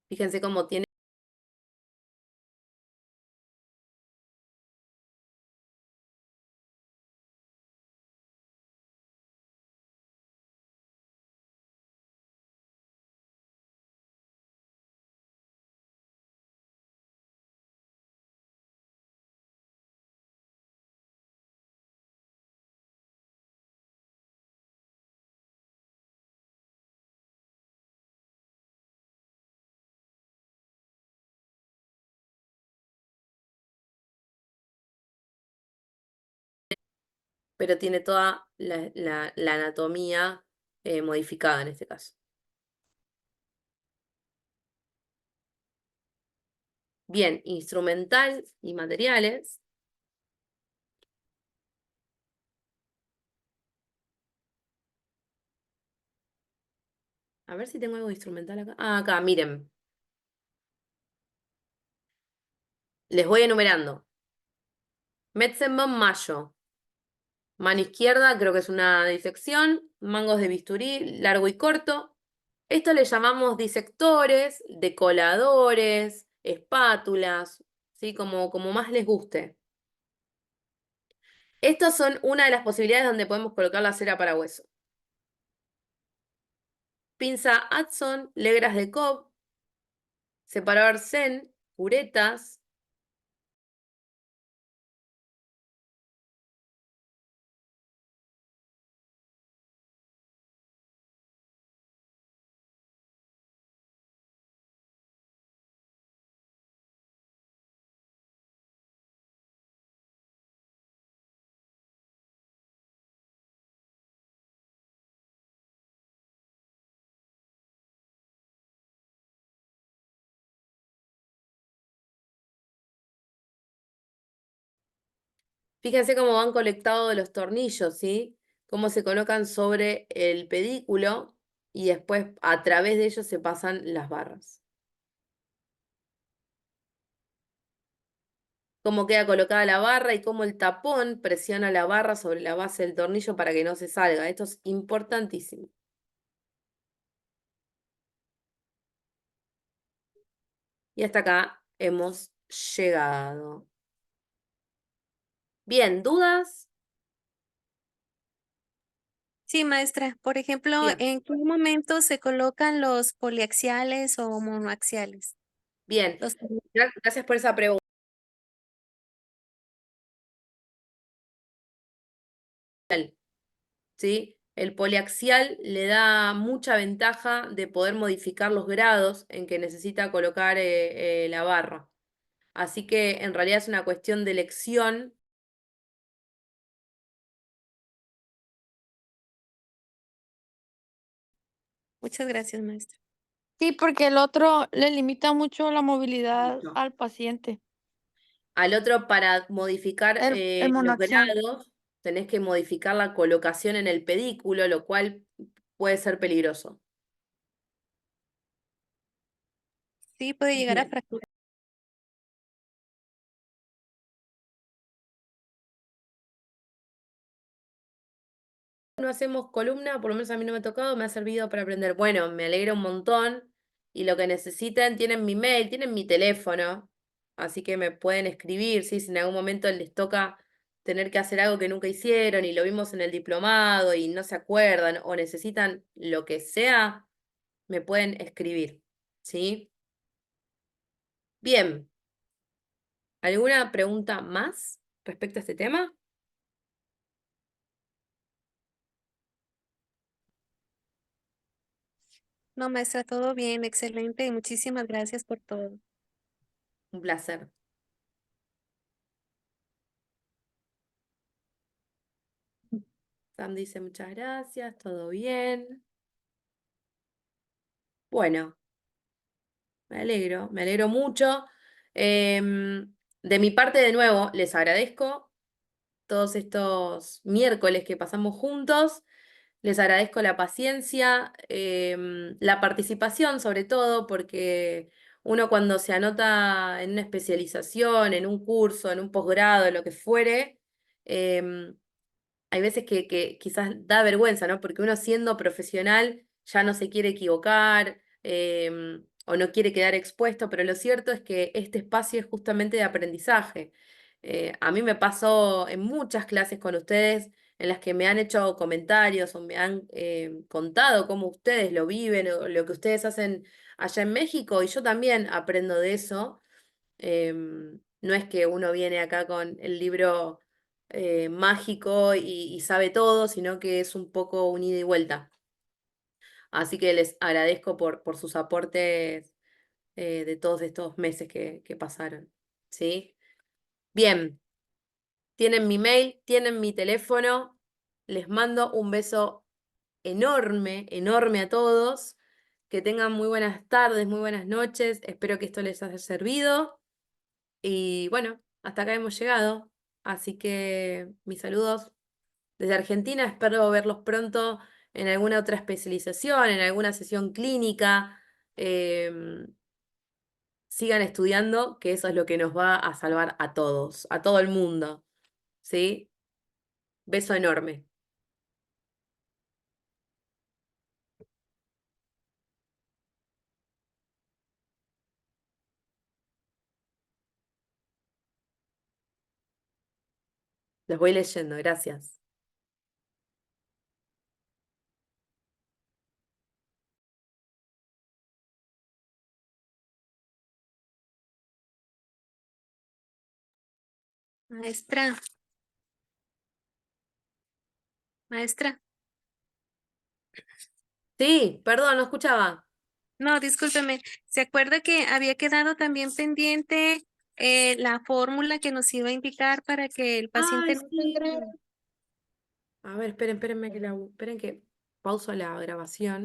Fíjense cómo tiene pero tiene toda la anatomía modificada en este caso. Bien, instrumental y materiales. A ver si tengo algo instrumental acá. Ah, acá, miren. Les voy enumerando. Metzenbaum Mayo. Mano izquierda, creo que es una disección. Mangos de bisturí, largo y corto. Esto le llamamos disectores, decoladores, espátulas, ¿sí? Como más les guste. Estas son una de las posibilidades donde podemos colocar la cera para hueso. Pinza Adson, legras de Cobb, separador Zen, uretas. Fíjense cómo van conectados los tornillos, ¿sí? Cómo se colocan sobre el pedículo y después a través de ellos se pasan las barras. Cómo queda colocada la barra y cómo el tapón presiona la barra sobre la base del tornillo para que no se salga. Esto es importantísimo. Y hasta acá hemos llegado. Bien, ¿dudas? Sí, maestra. Por ejemplo, Bien, ¿en qué momento se colocan los poliaxiales o monoaxiales? bien. Los Gracias por esa pregunta. ¿Sí? El poliaxial le da mucha ventaja de poder modificar los grados en que necesita colocar la barra. Así que en realidad es una cuestión de elección. Muchas gracias, maestra. Sí, porque el otro le limita mucho la movilidad Mucho. al paciente. Al otro, para modificar El los monoaxial. grados, tenés que modificar la colocación en el pedículo, lo cual puede ser peligroso. Sí, puede llegar a Bien. fracturar. No hacemos columna, por lo menos a mí no me ha tocado, me ha servido para aprender. Bueno, me alegra un montón. y lo que necesiten, tienen mi mail, tienen mi teléfono, así que me pueden escribir, ¿sí? Si en algún momento les toca tener que hacer algo que nunca hicieron y lo vimos en el diplomado y no se acuerdan o necesitan lo que sea, me pueden escribir, ¿sí? Bien, ¿alguna pregunta más respecto a este tema? No, maestra, todo bien, excelente y muchísimas gracias por todo. Un placer. Sam dice muchas gracias, todo bien. Bueno, me alegro mucho. De mi parte, de nuevo, les agradezco todos estos miércoles que pasamos juntos. Les agradezco la paciencia, la participación sobre todo, porque uno cuando se anota en una especialización, en un curso, en un posgrado, en lo que fuere, em, hay veces que quizás da vergüenza, ¿no? Porque uno siendo profesional ya no se quiere equivocar o no quiere quedar expuesto, pero lo cierto es que este espacio es justamente de aprendizaje. A mí me pasó en muchas clases con ustedes en las que me han hecho comentarios o me han contado cómo ustedes lo viven o lo que ustedes hacen allá en México y yo también aprendo de eso. No es que uno viene acá con el libro mágico y sabe todo, sino que es un poco un ida y vuelta. Así que les agradezco por sus aportes de todos estos meses que pasaron. ¿Sí? Bien, tienen mi mail, tienen mi teléfono. Les mando un beso enorme, enorme a todos. Que tengan muy buenas tardes, muy buenas noches. Espero que esto les haya servido. Y bueno, hasta acá hemos llegado. Así que mis saludos desde Argentina. Espero verlos pronto en alguna otra especialización, en alguna sesión clínica. Em, Sigan estudiando, que eso es lo que nos va a salvar a todos, a todo el mundo. ¿Sí? Beso enorme. Los voy leyendo. Gracias. Maestra, maestra. Sí, perdón, no escuchaba. No, discúlpeme. ¿Se acuerda que había quedado también pendiente la fórmula que nos iba a indicar para que el Ay, paciente no sí. sangrara? A ver, esperen que pauso la grabación.